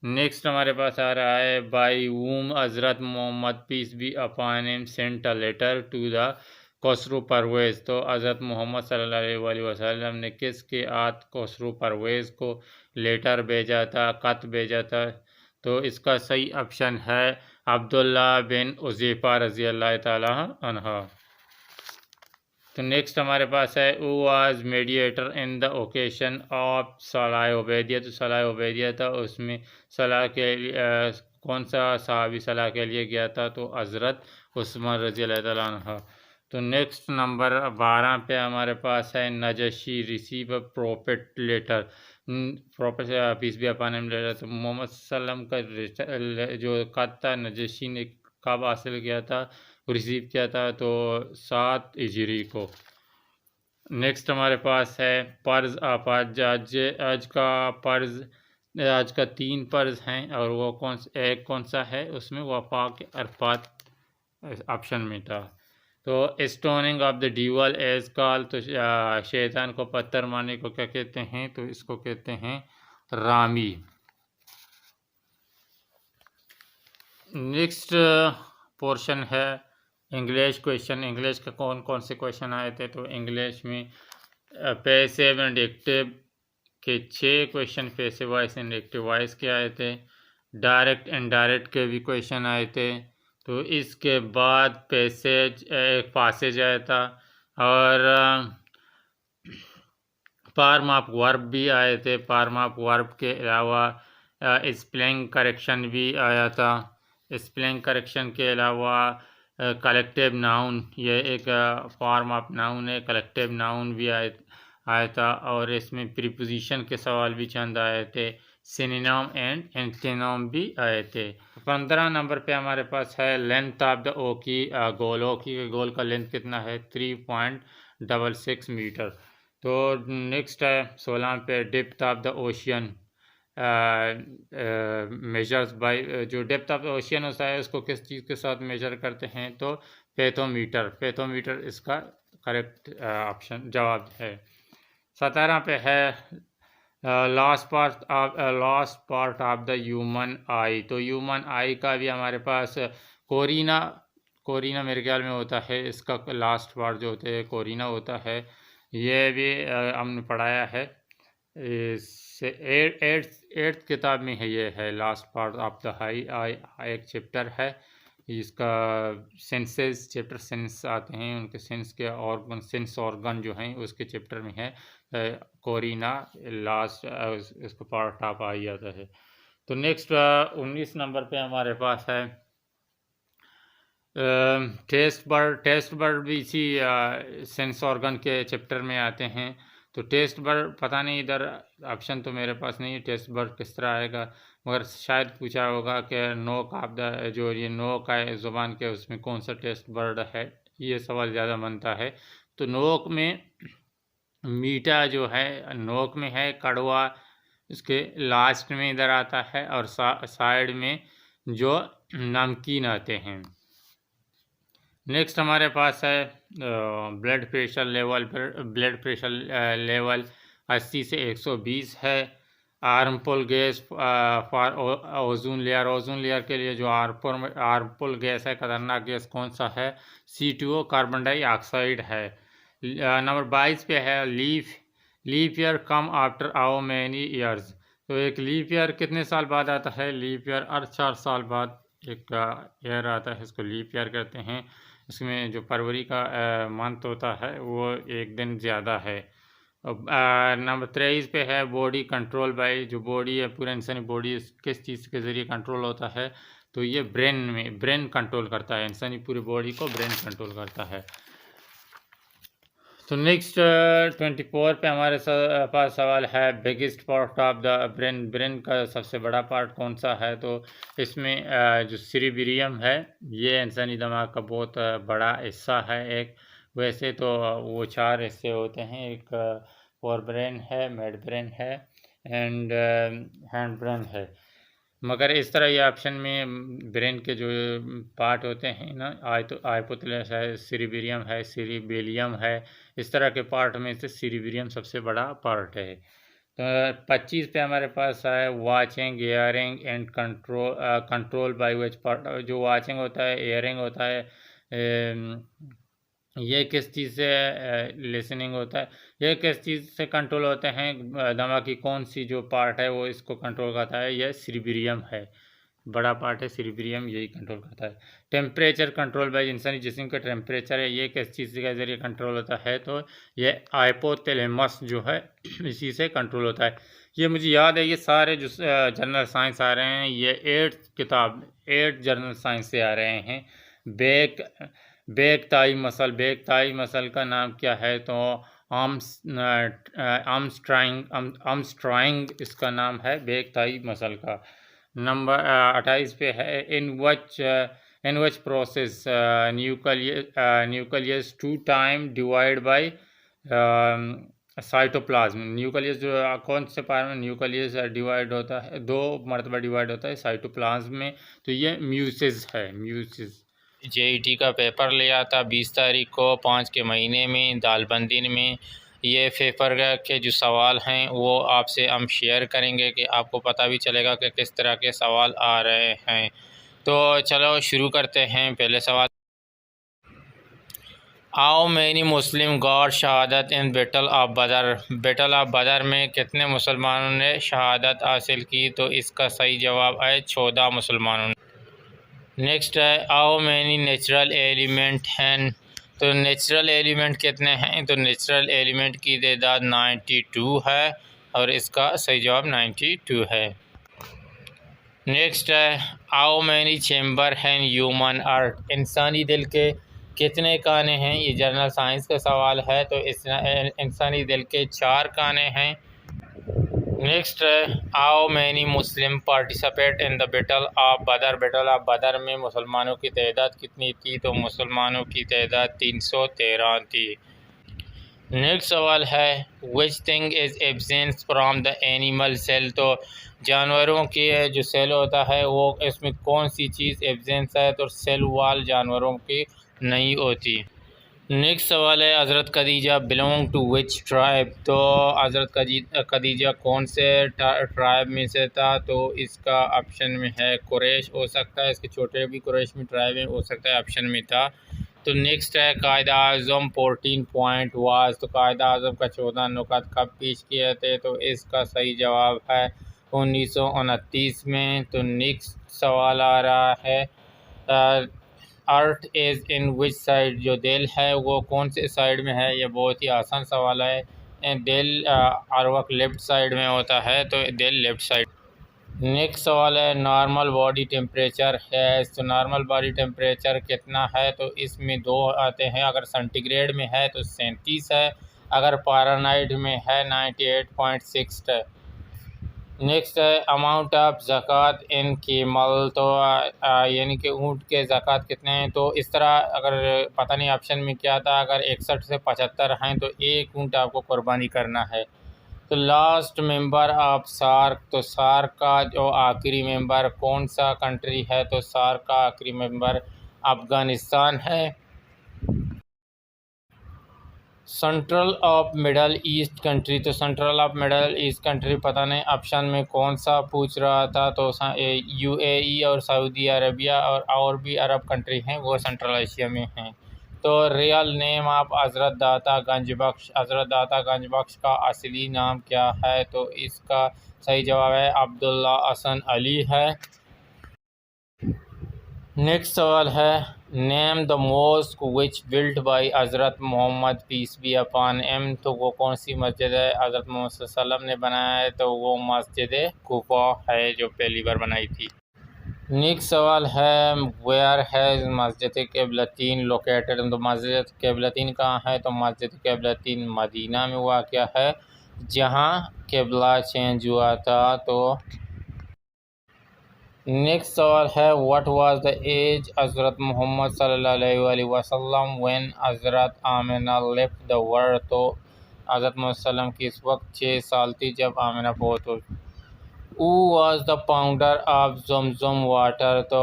नेक्स्ट हमारे पास आ रहा है by whom Hazrat Muhammad peace be upon him sent a letter to the Khusro Parvez. तो हज़रत मोहम्मद सल्लल्लाहु अलैहि वसल्लम ने किसके हाथ खसरू परवेज़ को लेटर भेजा था, खत भेजा था? तो इसका सही ऑप्शन है अब्दुल्ला बिन उज़ैफ़ा रज़ी अल्लाह ताला अन्हा। तो नेक्स्ट हमारे पास है who was mediator in the occasion of सलाह उबैदिया। तो सलाह उबैदिया था, उसमें सलाह के लिए कौन सा सहाबी सलाह के लिए गया था? तो हज़रत उस्मान रज़ी अल्लाह तआला अन्हु। तो नेक्स्ट नंबर 12 पे हमारे पास है Najashi receive a prophet letter. Prophet peace be upon him letter. तो मोहम्मद सल्लम का जो खत था नजशी ने कब हासिल किया था, रिसीव किया था? तो 7 हिजरी को। नेक्स्ट हमारे पास है पर्ज आप आज का 3 पर्ज हैं, और वो एक कौन सा है उसमें? वफा के अरफात ऑप्शन में था। तो stoning of the devil is call. तो शैतान को पत्थर मारने को क्या कहते हैं? तो इसको कहते हैं रामी। नेक्स्ट पोर्शन है इंग्लिश क्वेश्चन। इंग्लिश के कौन कौन से क्वेश्चन आए थे? तो इंग्लिश में पैसिव एंड एक्टिव के 6 question passive voice and active voice के आए थे। डायरेक्ट एंड डायरेक्ट के भी क्वेश्चन आए थे। तो इसके बाद एक पासेज आया था, और फॉर्म ऑफ वर्ब भी आए थे। फॉर्म ऑफ वर्ब के अलावा स्पेलिंग करेक्शन भी आया था। स्पेलिंग करेक्शन के अलावा कलेक्टिव नाउन, ये एक फॉर्म ऑफ नाउन है, कलेक्टिव नाउन भी आया था। और इसमें प्रीपोजिशन के सवाल भी चंद आए थे। सिनोनिम एंड एंटोनिम भी आए थे। 15 नंबर पे हमारे पास है लेंथ ऑफ द ओकी गोल। ओकी के गोल का लेंथ कितना है? 3.66 मीटर। तो नेक्स्ट है 16 पे depth of the ocean measures by. जो डेप्थ ऑफ द ओशियन होता है उसको किस चीज़ के साथ मेजर करते हैं? तो पैथोमीटर इसका करेक्ट ऑप्शन जवाब है। 17 पे है last part of the human आई। तो ह्यूमन आई का भी हमारे पास कोरिना मेरे ख्याल में होता है, इसका लास्ट पार्ट जो होता है कोरिना होता है। ये भी हमने पढ़ाया है, इससे एट्थ किताब में है। ये है लास्ट पार्ट ऑफ द हाई आई, एक चैप्टर है इसका। सेंसेस चैप्टर, सेंस आते हैं उनके सेंस के ऑर्गन, सेंस ऑर्गन जो हैं उसके चैप्टर में है कोरिना लास्ट, इसको पार्ट ऑफ आई आता है। तो नेक्स्ट 19 नंबर पे हमारे पास है टेस्ट बर्ड भी इसी सेंस ऑर्गन के चैप्टर में आते हैं। तो टेस्ट बर्ड पता नहीं, इधर ऑप्शन तो मेरे पास नहीं है टेस्ट बर्ड किस तरह आएगा, मगर शायद पूछा होगा कि नोक ऑफ द, जो ये नोक है ज़ुबान के, उसमें कौन सा टेस्ट बर्ड है, ये सवाल ज़्यादा बनता है। तो नोक में मीठा जो है नोक में है, कड़वा इसके लास्ट में इधर आता है, और साइड में जो नमकीन आते हैं। नेक्स्ट हमारे पास है ब्लड प्रेशर लेवल 80 से 120 है। Harmful gas for ozone layer के लिए जो हार्मफुल गैस है, खतरनाक गैस कौन सा है? C2O कार्बन डाइऑक्साइड है। नंबर 22 पे है leap year come after how many years. तो एक लीप ईयर कितने साल बाद आता है? लीप ईयर हर 4 साल बाद एक ईयर आता है, इसको लीप ईयर कहते हैं। इसमें जो फरवरी का मंथ होता है वो एक दिन ज़्यादा है। नंबर 23 पे है बॉडी कंट्रोल बाय, जो बॉडी है पूरा इंसानी बॉडी किस चीज़ के ज़रिए कंट्रोल होता है? तो ये ब्रेन कंट्रोल करता है, इंसानी पूरी बॉडी को ब्रेन कंट्रोल करता है। तो नेक्स्ट 24 पे हमारे पास सवाल है biggest part of the brain का सबसे बड़ा पार्ट कौन सा है? तो इसमें जो सेरिब्रियम है ये इंसानी दिमाग का बहुत बड़ा हिस्सा है। एक वैसे तो वो 4 हिस्से होते हैं, एक फोर ब्रेन है, मिड ब्रेन है एंड हैंड ब्रेन है। मगर इस तरह ये ऑप्शन में ब्रेन के जो पार्ट होते हैं ना, हाइपोथैलेमस है, सेरिब्रियम है, सेरिबेलियम है, इस तरह के पार्ट में से सेरिब्रियम सबसे बड़ा पार्ट है। तो 25 पे हमारे पास है watching, hearing and control by which part. जो वाचिंग होता है, एयरिंग होता है, ये किस चीज़ से लिसनिंग होता है, ये किस चीज़ से कंट्रोल होते हैं? दिमाग की कौन सी जो पार्ट है वो इसको कंट्रोल करता है? यह सेरिब्रियम है, बड़ा पार्ट है सेरिब्रियम, यही कंट्रोल करता है। टेम्परेचर कंट्रोल बाय, इंसानी जिस्म का टेम्परेचर है ये किस चीज़ के ज़रिए कंट्रोल होता है? तो ये हाइपोथैलेमस जो है इसी से कंट्रोल होता है। ये मुझे याद है, ये सारे जो जनरल साइंस आ रहे हैं ये 8 जनरल साइंस से आ रहे हैं। बेक ताई मसल का नाम क्या है? तो आर्मस्ट्राइंग इसका नाम है, बेक ताई मसल का। नंबर 28 पे है in which process nucleus 2 time divide by cytoplasm. Nucleus जो कौन से पार्ट में न्यूक्लियस डिवाइड होता है? 2 मरतबा डिवाइड होता है साइटोप्लाज्म में। तो ये म्यूसिस है, म्यूसिस। जेईटी का पेपर लिया था 20 तारीख को 5 के महीने में दालबंदी में। ये पेपर के जो सवाल हैं वो आपसे हम शेयर करेंगे कि आपको पता भी चलेगा कि किस तरह के सवाल आ रहे हैं। तो चलो शुरू करते हैं। पहले सवाल, हाउ मैनी मुस्लिम गॉट शहादत इन बैटल ऑफ बदर। बैटल ऑफ बदर में कितने मुसलमानों ने शहादत हासिल की? तो इसका सही जवाब है 14 मुसलमानों ने। नेक्स्ट है हाउ मैनी नेचुरल एलिमेंट हैं। तो नेचुरल एलिमेंट कितने हैं? तो नेचुरल एलिमेंट की तादाद 92 है और इसका सही जवाब 92 है। नेक्स्ट है हाउ मैनी चैम्बर हैं ह्यूमन हार्ट। इंसानी दिल के कितने काने हैं? ये जनरल साइंस का सवाल है। तो इस इंसानी दिल के 4 काने हैं। Next how many Muslim participate in the battle of बदर। बैटल ऑफ बदर में मुसलमानों की तादाद कितनी थी? तो मुसलमानों की तादाद 313 थी। नेक्स्ट सवाल है which thing is absent from the animal cell. तो जानवरों के जो सेल होता है वो इसमें कौन सी चीज़ एब्सेंट है? तो सेल वाल जानवरों की नहीं होती। नेक्स्ट सवाल है हज़रत Khadija belong to which tribe. तो हज़रत खदीजा कौन से ट्राइब में से था? तो इसका ऑप्शन में है कुरैश हो सकता है, इसके छोटे भी कुरैश में ट्राइब में हो सकता है, ऑप्शन में था। तो नेक्स्ट है कायदा आज़म 14 पॉइंट वाज। तो कायदा आज़म का 14 नुकात कब पेश किए थे? तो इसका सही जवाब है 1929 में। तो नेक्स्ट सवाल आ रहा है earth is in which side. जो दिल है वो कौन से साइड में है? ये बहुत ही आसान सवाल है। दिल हर वक्त लेफ़्ट साइड में होता है, तो दिल लेफ़्ट साइड। नेक्स्ट सवाल है नॉर्मल बॉडी टेम्परेचर है। तो नॉर्मल बॉडी टेम्परेचर कितना है? तो इसमें 2 आते हैं। अगर सेंटीग्रेड में है तो 37 है, अगर फ़ारेनहाइट में है 98.6 है। नेक्स्ट है अमाउंट ऑफ ज़कात इन कीमल। तो यानी कि ऊँट के ज़कात कितने हैं? तो इस तरह अगर पता नहीं ऑप्शन में क्या था, अगर 61 से 75 हैं तो एक ऊँट आपको कुर्बानी करना है। तो लास्ट मेंबर ऑफ सार्क। तो सार्क का जो आखिरी मेंबर कौन सा कंट्री है? तो सार्क का आखिरी मेंबर अफ़गानिस्तान है। Central of middle east country. तो central of middle east country पता नहीं ऑप्शन में कौन सा पूछ रहा था। तो यूएई और सऊदी अरबिया और भी अरब कंट्री हैं वो सेंट्रल एशिया में हैं। तो रियल नेम ऑफ हज़रत दाता गंज बख्श, हज़रत दाता गंज बख्श का असली नाम क्या है? तो इसका सही जवाब है अब्दुल्ला हसन अली है। नेक्स्ट सवाल है, name the mosque which built by Hazrat Muhammad peace be upon him. तो वो कौन सी मस्जिद है हज़रत मोहम्मद सल्लल्लाहु अलैहि वसल्लम ने बनाया है? तो वो मस्जिद कुफा है जो पहली बार बनाई थी। नेक्स्ट सवाल है, वेयर हैज़ मस्जिद क़िबलतैन लोकेटेड। तो मस्जिद क़िबलतैन कहाँ है? तो मस्जिद क़िबलतैन मदीना में वाक़या है जहाँ क़िबला चेंज हुआ था। तो नेक्स्ट सवाल है, व्हाट वाज द एज हज़रत मोहम्मद सल्लल्लाहु अलैहि वसल्लम व्हेन हज़रत आमिना लेफ्ट द वर्ल्ड। तो हज़रत मोहम्मद सल्लम की इस वक्त 6 साल थी जब आमिना बहुत हो। Who was the founder of Zamzam water. तो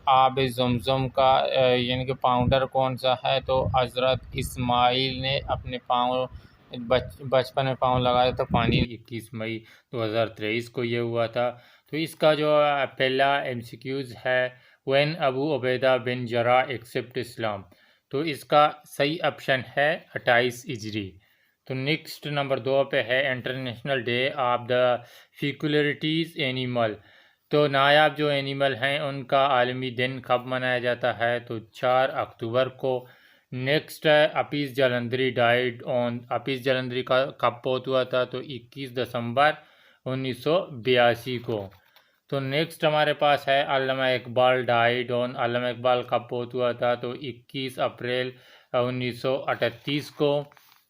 आब जमजम का यानी कि फाउंडर कौन सा है? तो हज़रत इस्माइल ने अपने पाँव बचपन में पाँव लगाया था पानी। 21 मई 2023 को ये हुआ था। तो इसका जो पहला MCQs है, व्हेन अबू उबैदा बिन जरा एक्सेप्ट इस्लाम। तो इसका सही ऑप्शन है 28 हिजरी। तो नेक्स्ट नंबर 2 पे है, international day of the peculiarities animal. तो नायाब जो एनिमल हैं उनका आलमी दिन कब मनाया जाता है? तो 4 अक्टूबर को। नेक्स्ट है, अपीस जलंधरी डाइड ऑन। अपीस जलंधरी का कब पौत हुआ था? तो 21 दिसंबर 1982 को। तो नेक्स्ट हमारे पास है, अल्लामा इकबाल डाइड ऑन। अल्लामा इकबाल कब पौत हुआ था? तो 21 अप्रैल 1938 को।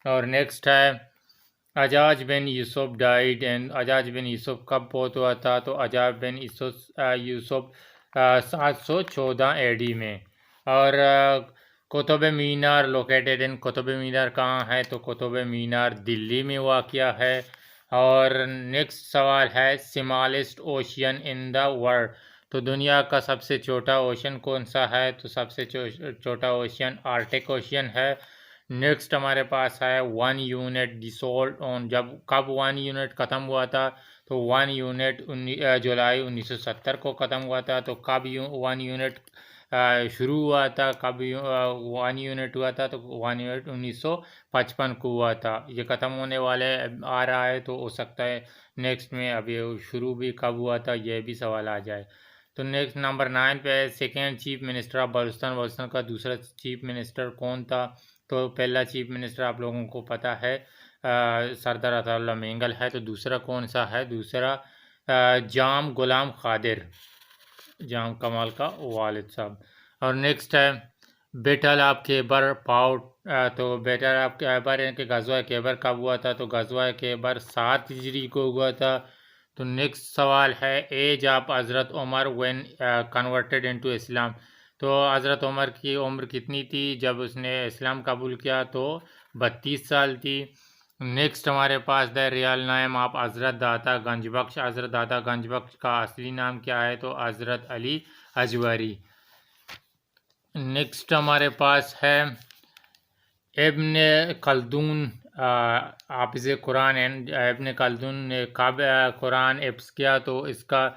और नेक्स्ट है, अजाज बिन यूसुफ डाइड एंड। अजाज बिन यूसुफ कब पौत हुआ था? तो अजाज बिन यूसुफ 714 AD में। और कुतुब मीनार लोकेटेड इन। कुतुब मीनार कहाँ है? तो कुतुब मीनार दिल्ली में वाक़या है। और नेक्स्ट सवाल है, smallest ocean in the world. तो दुनिया का सबसे छोटा ओशन कौन सा है? तो सबसे छोटा ओशियन आर्टिक ओशियन है। नेक्स्ट हमारे पास है, 1 यूनिट डिसोल्व ऑन। जब कब 1 यूनिट ख़त्म हुआ था? तो 1 यूनिट जुलाई 1970 को ख़त्म हुआ था। तो कब 1 यूनिट शुरू हुआ था? कब 1 यूनिट हुआ था? तो 1 यूनिट 1955 को हुआ था। ये ख़त्म होने वाले आ रहा है, तो हो सकता है नेक्स्ट में अभी शुरू भी कब हुआ था ये भी सवाल आ जाए। तो नेक्स्ट नंबर 9 पे, second chief minister of Balochistan. Balochistan का दूसरा चीफ मिनिस्टर कौन था? तो पहला चीफ मिनिस्टर आप लोगों को पता है सरदार अताउल्लाह मेंगल है। तो दूसरा कौन सा है? दूसरा जाम गुलाम खादिर, जाम कमाल का वालिद साहब। और नेक्स्ट है, बैटल ऑफ खैबर पाउट। तो बैटल ऑफ खैबर यानी कि गज़वा खैबर कब हुआ था? तो गज़वा खैबर 7 हिजरी को हुआ था। तो नेक्स्ट सवाल है, एज ऑफ हज़रत उमर व्हेन कन्वर्टेड इनटू इस्लाम। तो हज़रत उमर की उम्र कितनी थी जब उसने इस्लाम कबूल किया? तो 32 साल थी। नेक्स्ट हमारे पास द रियल नेम ऑफ हज़रत दाता गंज बख्श। हज़रत दाता गंज बख्श का असली नाम क्या है? तो हज़रत अली अजवरी। नेक्स्ट हमारे पास है, इब्न खल्दून हाफिज़ कुरान एंड इब्न खल्दून ने कब कुरान हिफ्ज़ किया? तो इसका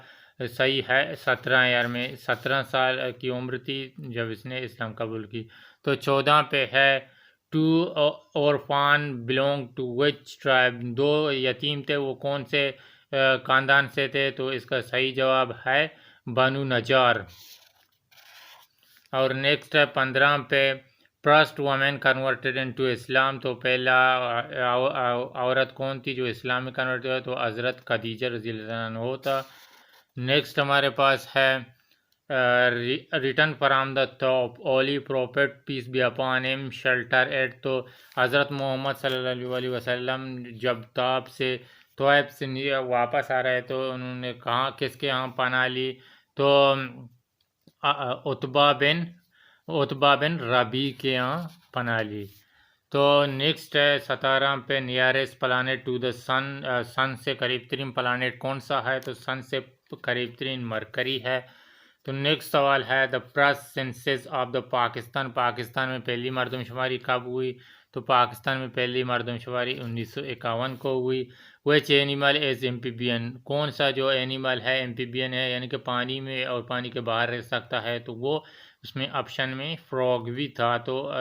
सही है 17 ईयर में। 17 साल की उम्र थी जब इसने इस्लाम कबूल की। तो 14 पे है, two orphan belong to which tribe. 2 यतीम थे, वो कौन से ख़ानदान से थे? तो इसका सही जवाब है बनु नजार। और नेक्स्ट है 15 पे, फर्स्ट वुमेन कन्वर्टेड इनटू इस्लाम। तो पहला औरत कौन थी जो इस्लाम में कन्वर्ट हुआ? तो हज़रत खदीजा रज़ियल्लाहु अन्हा था। नेक्स्ट हमारे पास है, return from the top holy prophet peace be upon him shelter at. तो हज़रत मोहम्मद सल्लल्लाहु अलैहि वसल्लम जब तोयब से वापस आ रहे तो उन्होंने कहाँ किसके यहाँ पनाह ली? तो उत्बा बिन रबी के यहाँ पनाह ली। तो नेक्स्ट है 17 पे, नियरेस्ट प्लानट टू द सन। सन से करीब तरीन प्लानट कौन सा है? तो सन से करीब तरीन मरकरी है। तो नेक्स्ट सवाल है, the first census of the Pakistan. Pakistan में पहली मरदमशुमारी कब हुई? तो पाकिस्तान में पहली मरदमशुमारी 1951 को हुई। Which animal is amphibian. कौन सा जो एनिमल है एम्फीबियन है यानी कि पानी में और पानी के बाहर रह सकता है? तो वो उसमें ऑप्शन में फ्रॉग भी था, तो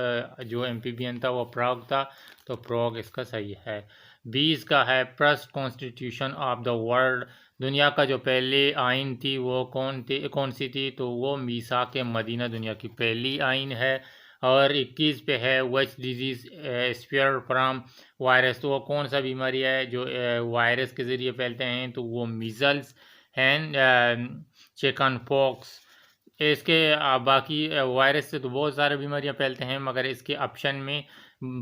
जो एम्फीबियन था वो फ्रॉग था, तो फ्रॉग इसका सही है। 20 का है first constitution of the world, दुनिया का जो पहले आइन थी वो कौन सी थी, तो वो मीसाक मदीना दुनिया की पहली आइन है। और 21 पे है which disease spare from virus, तो वो कौन सा बीमारी है जो वायरस के ज़रिए फैलते हैं, तो वो मीज़ल्स एंड चिकन पॉक्स। इसके बाकी वायरस से तो बहुत सारे बीमारियां फैलते हैं, मगर इसके ऑप्शन में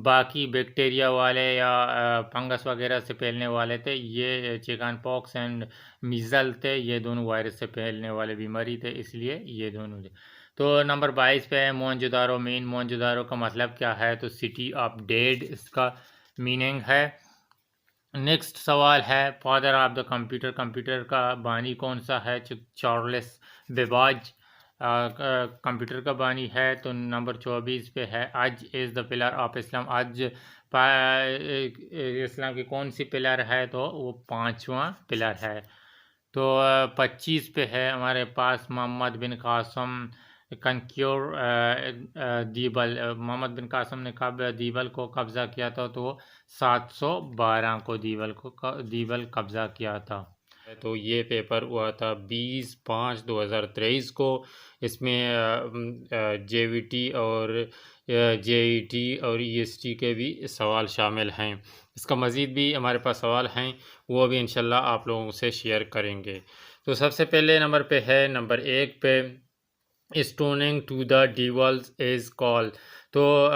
बाकी बैक्टीरिया वाले या फंगस वगैरह से फैलने वाले थे, ये चिकन पॉक्स एंड मीज़ल थे, ये दोनों वायरस से फैलने वाले बीमारी थे, इसलिए ये दोनों थे। तो नंबर 22 पे है मोहनजोदारो। मेन मोहनजोदारो का मतलब क्या है, तो सिटी ऑफ डेड इसका मीनिंग है। नेक्स्ट सवाल है father of the computer, computer का बानी कौन सा है, चार्ल्स बेबाज कंप्यूटर का बानी है। तो नंबर 24 पे है आज is the pillar of Islam, आज इस्लाम की कौन सी पिलर है, तो वो 5वां पिलर है। तो 25 पे है हमारे पास मोहम्मद बिन कासम कंक्योर दीबल, मोहम्मद बिन कासम ने कब दीबल को कब्ज़ा किया था, तो 712 को दीबल कब्ज़ा किया था। तो ये पेपर हुआ था 20/5/2023 को। इसमें जेवीटी और जेईटी और ईएसटी के भी सवाल शामिल हैं। इसका मज़ीद भी हमारे पास सवाल हैं, वो भी इंशाल्लाह आप लोगों से शेयर करेंगे। तो सबसे पहले नंबर पे है, नंबर 1 पे stoning to the devils is call, तो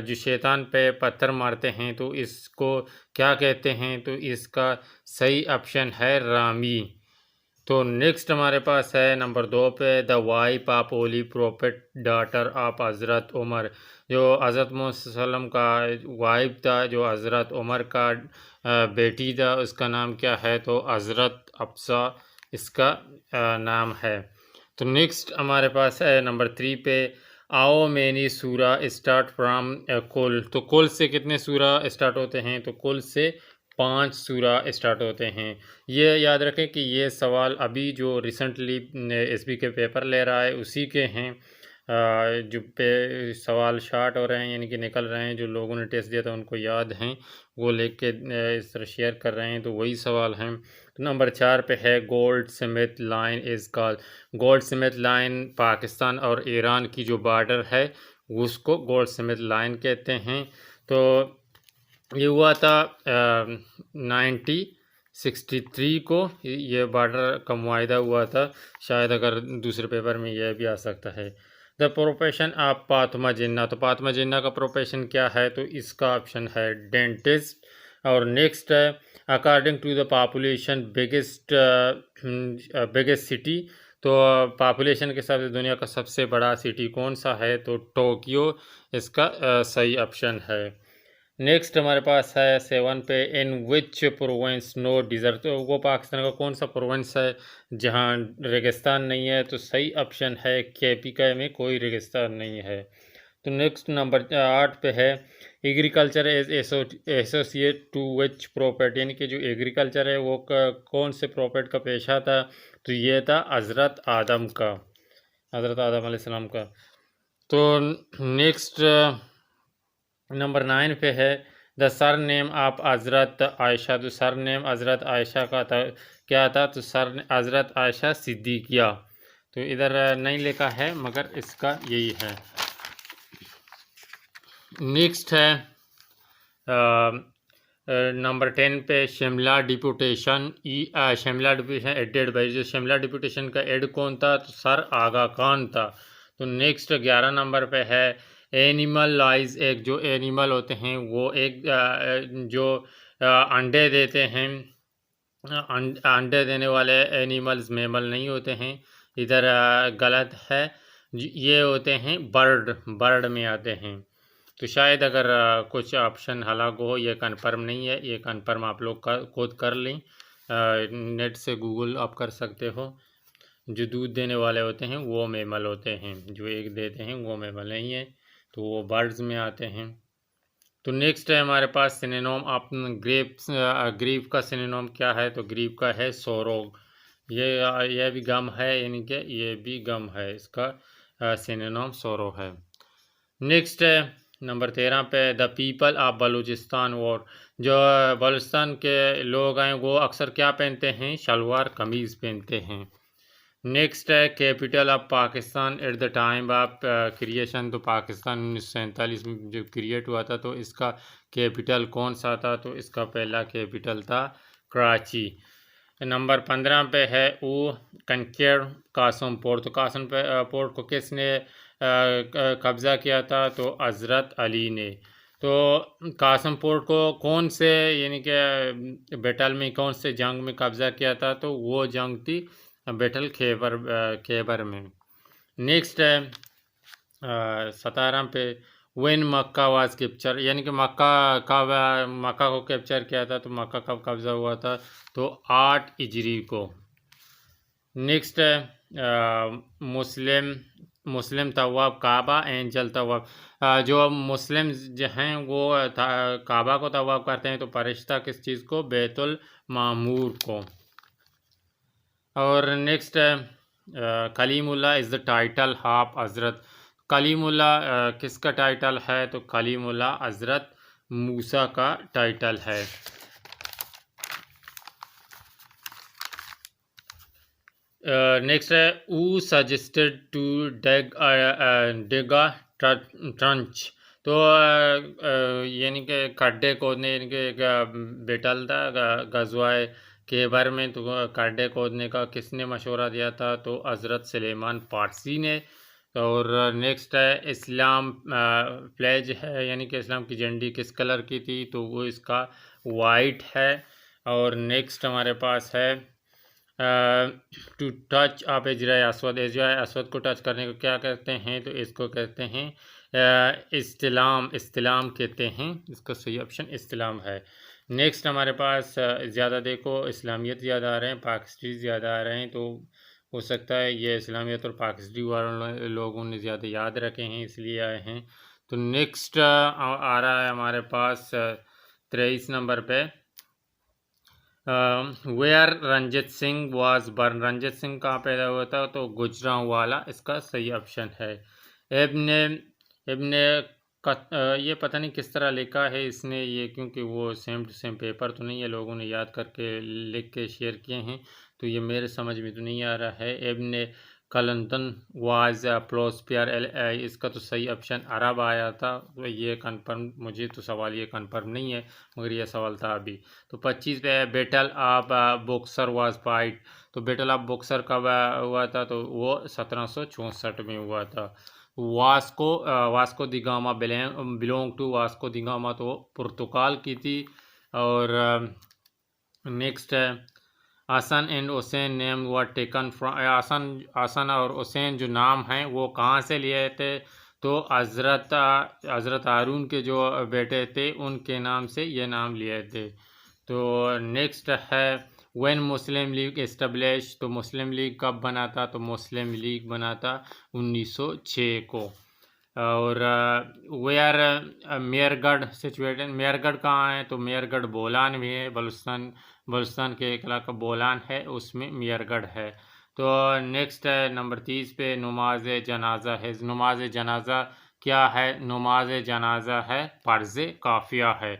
जो शैतान पे पत्थर मारते हैं तो इसको क्या कहते हैं, तो इसका सही ऑप्शन है रामी। तो नेक्स्ट हमारे पास है नंबर 2 पे the wife of holy prophet daughter of हज़रत उमर, जो हज़रत मोहम्मद का वाइफ था, जो हज़रत उमर का बेटी था, उसका नाम क्या है, तो हज़रत अफसा इसका नाम है। तो नेक्स्ट हमारे पास है नंबर 3 पे आओ मैनी सूरा स्टार्ट फ्राम कुल, तो कुल से कितने सूरा स्टार्ट होते हैं, तो कुल से 5 सूरा स्टार्ट होते हैं। ये याद रखें कि ये सवाल अभी जो रिसेंटली एसबी के पेपर ले रहा है उसी के हैं। जो पे सवाल शार्ट हो रहे हैं, यानी कि निकल रहे हैं, जो लोगों ने टेस्ट दिया था उनको याद हैं, वो लेके इस तरह शेयर कर रहे हैं, तो वही सवाल हैं। तो नंबर 4 पे है gold Smith line is called, gold Smith line Pakistan और ईरान की जो बॉर्डर है उसको गोल्ड स्मिथ लाइन कहते हैं। तो ये हुआ था 1963 को, ये बॉर्डर का मुआहिदा हुआ था। शायद अगर दूसरे पेपर में यह भी आ सकता है। द प्रोफेशन ऑफ फातिमा जिन्ना, तो फातिमा जिन्ना का प्रोफेशन क्या है, तो इसका ऑप्शन है डेंटिस्ट। और नेक्स्ट है according to the population biggest city, तो पॉपुलेशन के हिसाब से दुनिया का सबसे बड़ा सिटी कौन सा है, तो टोक्यो इसका सही ऑप्शन है। नेक्स्ट हमारे पास है 7 पे इन विच प्रोविंस नो डिज़र्ट, तो वो पाकिस्तान का कौन सा प्रोविंस है जहाँ रेगिस्तान नहीं है, तो सही ऑप्शन है केपीके में कोई रेगिस्तान नहीं है। तो नेक्स्ट नंबर 8 पे है एग्रीकल्चर एज एसोसिएट टू विच प्रॉपर्ट, यानी कि जो एग्रीकल्चर है वो कौन से प्रॉपर्ट का पेशा था, तो ये था हज़रत आदम का, हज़रत आदम अलैहिस्सलाम का। तो नेक्स्ट नंबर 9 पे है द सर नेम ऑफ हज़रत आयशा, तो सर नेम हज़रत आयशा का था, क्या था, तो सर हज़रत आयशा सिद्दीकिया, तो इधर नहीं लिखा है मगर इसका यही है। नेक्स्ट है नंबर 10 पे Shimla deputation Shimla deputation headed by, जो शिमला डिपुटेशन का एड कौन था, तो सर आगा खान था। तो नेक्स्ट 11 नंबर पे है एनिमल लाइज एक, जो एनिमल होते हैं वो एक जो अंडे देते हैं, अंडे देने वाले एनिमल्स मैमल नहीं होते हैं, इधर गलत है, ये होते हैं बर्ड में आते हैं। तो शायद अगर कुछ ऑप्शन अलग हो, ये कन्फर्म नहीं है, ये कन्फर्म आप लोग खुद कर लें, नेट से गूगल आप कर सकते हो। जो दूध देने वाले होते हैं वो मैमल होते हैं, जो एग देते हैं वो मैमल नहीं है, तो वो बर्ड्स में आते हैं। तो नेक्स्ट है हमारे पास सिनोनिम ऑफ ग्रीफ का सिनोनिम क्या है, तो ग्रीफ का है सोरो, ये भी गम है, यानी कि ये भी गम है, इसका सिनोनिम सोरो है। नेक्स्ट है नंबर 13 पे द पीपल ऑफ बलूचिस्तान और जो बलूचिस्तान के लोग हैं वो अक्सर क्या पहनते हैं, शलवार कमीज़ पहनते हैं। नेक्स्ट है capital of Pakistan eight the time of creation, तो पाकिस्तान 1947 में जो क्रिएट हुआ था तो इसका कैपिटल कौन सा था, तो इसका पहला कैपिटल था कराची। नंबर 15 पे है वो कंकेर कासम पोर्ट, तो कासम पोर्ट को किसने कब्ज़ा किया था, तो हज़रत अली ने। तो कासम पोर्ट को कौन से यानी कि बैटल में, कौन से जंग में कब्ज़ा किया था, तो वो जंग थी बैटल खैबर में। नेक्स्ट है 17 पे व्हेन मक्का वाज कैप्चर, यानी कि मक्का को कैप्चर किया था, तो मक्का कब कब्ज़ा हुआ था, तो 8 हिजरी को। नेक्स्ट है मुस्लिम तवाब काबा एंजल तवाब, जो मुस्लिम जो हैं वो काबा को तवाब करते हैं, तो फरिश्ता किस चीज़ को, बैतुल मामूर को। और नेक्स्ट है Kalimullah is the title of हज़रत, कलीमुल्लाह किसका टाइटल है, तो कलीमुल्लाह हज़रत मूसा का टाइटल है। नेक्स्ट है who suggested to dig a trench, तो यानी कि खड्डे खोदने, यानी कि एक बैटल था गज़वाए खैबर में, तो खड्डे खोदने का किसने मशवरा दिया था, तो हज़रत सुलेमान पारसी ने। और नेक्स्ट है इस्लाम फ्लैग है, यानी कि इस्लाम की झंडी किस कलर की थी, तो वो इसका वाइट है। और नेक्स्ट हमारे पास है टू टच आप एजराए असवद, एजराए असवद को टच करने को क्या कहते हैं, तो इसको कहते हैं इस्तिलाम कहते हैं, इसका सही ऑप्शन इस्तिलाम है। नेक्स्ट हमारे पास ज़्यादा देखो इस्लामियत ज़्यादा आ रहे हैं, पाकिस्तानी ज़्यादा आ रहे हैं, तो हो सकता है ये इस्लामियत और पाकिस्तानी वाले लोगों ने ज़्यादा याद रखे हैं इसलिए आए हैं। तो नेक्स्ट आ रहा है हमारे पास 23 नंबर पे where Ranjit Singh was born, Ranjit Singh कहाँ पैदा हुआ था, तो गुजरांवाला इसका सही ऑप्शन है। इब्ने इब्ने ये पता नहीं किस तरह लिखा है इसने ये, क्योंकि वो सेम टू सेम पेपर तो नहीं है, लोगों ने याद करके लिख के शेयर किए हैं, तो ये मेरे समझ में तो नहीं आ रहा है। इब्ने कलंतन वाज प्रोस्पियर, इसका तो सही ऑप्शन अरब आया था, तो ये कन्फर्म, मुझे तो सवाल ये कन्फर्म नहीं है, मगर ये सवाल था अभी। तो 25 पे battle of Buxar was fight, तो बैटल ऑफ बॉक्सर कब हुआ था, तो वो 1764 में हुआ था। Vasco da Gama belong to Vasco da Gama, तो पुर्तगाल की थी। और नेक्स्ट है Hasan and Husain name were taken from, Hasan और हुसैन जो नाम हैं वो कहाँ से लिए थे, तो हज़रत हारून के जो बेटे थे उनके नाम से ये नाम लिए थे। तो नेक्स्ट है व्हेन मुस्लिम लीग इस्टब्लिश, तो मुस्लिम लीग कब बना था, तो मुस्लिम लीग बना था 1906 को। और वेयर मेयरगढ़ सिचुएटेड, मेयरगढ़ कहाँ है, तो मेयरगढ़ बोलान में है, बलूचिस्तान के एक इलाका बोलान है उसमें मेयरगढ़ है। तो नेक्स्ट है नंबर 30 पे नमाज जनाजा है, नमाज जनाजा क्या है, नमाज जनाजा है फ़र्ज़ काफ़िया है।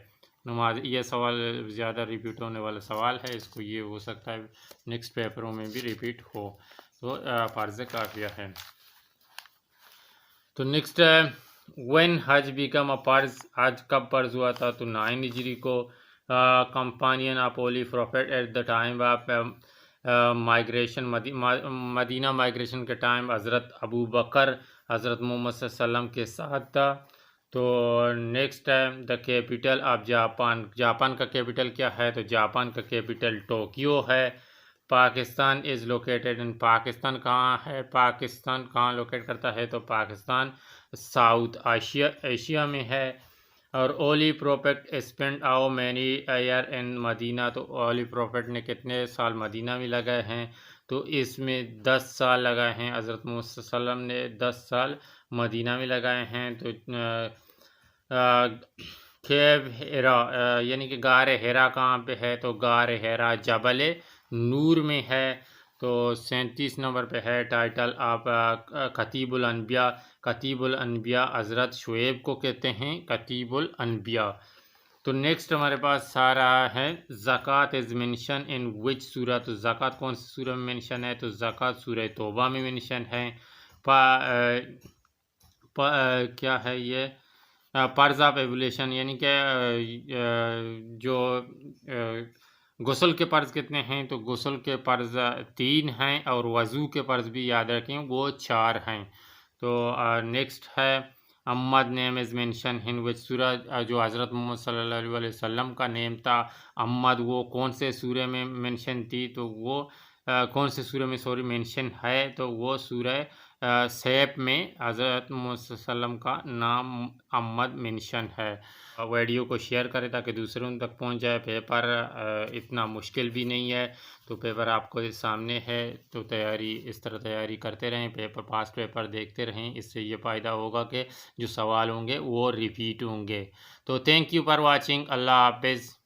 नमाज, ये सवाल ज़्यादा रिपीट होने वाला सवाल है, इसको ये हो सकता है नेक्स्ट पेपरों में भी रिपीट हो, तो फ़र्ज़ काफ़िया है। तो नेक्स्ट है व्हेन हज बिकम अ फ़र्ज, हज कब फ़र्ज हुआ था, तो 9 हिजरी को। Companion of holy prophet at the time of migration, Madina migration के टाइम हज़रत अबू बकर हज़रत मोहम्मद सल्लल्लाहु अलैहि वसल्लम के साथ था। तो नेक्स्ट है the capital of Japan, Japan का कैपिटल क्या है, तो जापान का कैपिटल टोक्यो है। Pakistan is located in, Pakistan कहाँ है, पाकिस्तान कहाँ लोकेट करता है, तो पाकिस्तान साउथ एशिया में है। और ओली प्रोफेट स्पेंड आओ मैनी ईयर इन मदीना, तो ओली प्रोफेट ने कितने साल मदीना में लगाए हैं, तो इसमें 10 साल लगाए हैं, हज़रत मोहम्मद सल्लल्लाहु अलैहि वसल्लम ने 10 साल मदीना में लगाए हैं। तो खेब हेरा यानी कि गार हेरा कहाँ पे है, तो गार हेरा जबल नूर में है। तो 37 नंबर पे है टाइटल आप खतीबुल अनबिया। खतीबुल अनबिया हज़रत शुएब को कहते हैं खतीबुल अनबिया। तो नेक्स्ट हमारे पास आ रहा है ज़कात इज़ मेंशन इन विच सूरा। तो ज़कात कौन सी सूरा में मेंशन है? तो ज़कात सूरह तौबा में मेंशन है। क्या है ये? पर्ज ऑफ एबुलेशन, यानी कि जो गुस्ल के फ़र्ज़ कितने हैं? तो गुस्ल के फ़र्ज़ 3 हैं और वज़ू के फ़र्ज़ भी याद रखें वो 4 हैं। तो नेक्स्ट है Ammad name is mention in विच सूरा। जो हज़रत मोहम्मद सल्लल्लाहु अलैहि वसल्लम का नेम था अम्मद, वो कौन से सूरे में मेंशन थी? तो वो कौन से सूरे में सॉरी मेंशन है? तो वो सूरह सैफ में हज़रत मोहम्मद सल्लल्लाहु अलैहि वसल्लम का नाम अम्मद मेंशन है। वीडियो को शेयर करें ताकि दूसरों तक पहुंच जाए। पेपर इतना मुश्किल भी नहीं है, तो पेपर आपको सामने है, तो तैयारी इस तरह तैयारी करते रहें। पेपर पास्ट पेपर देखते रहें, इससे ये फ़ायदा होगा कि जो सवाल होंगे वो रिपीट होंगे। तो थैंक यू फॉर वाचिंग। अल्लाह हाफ़िज़।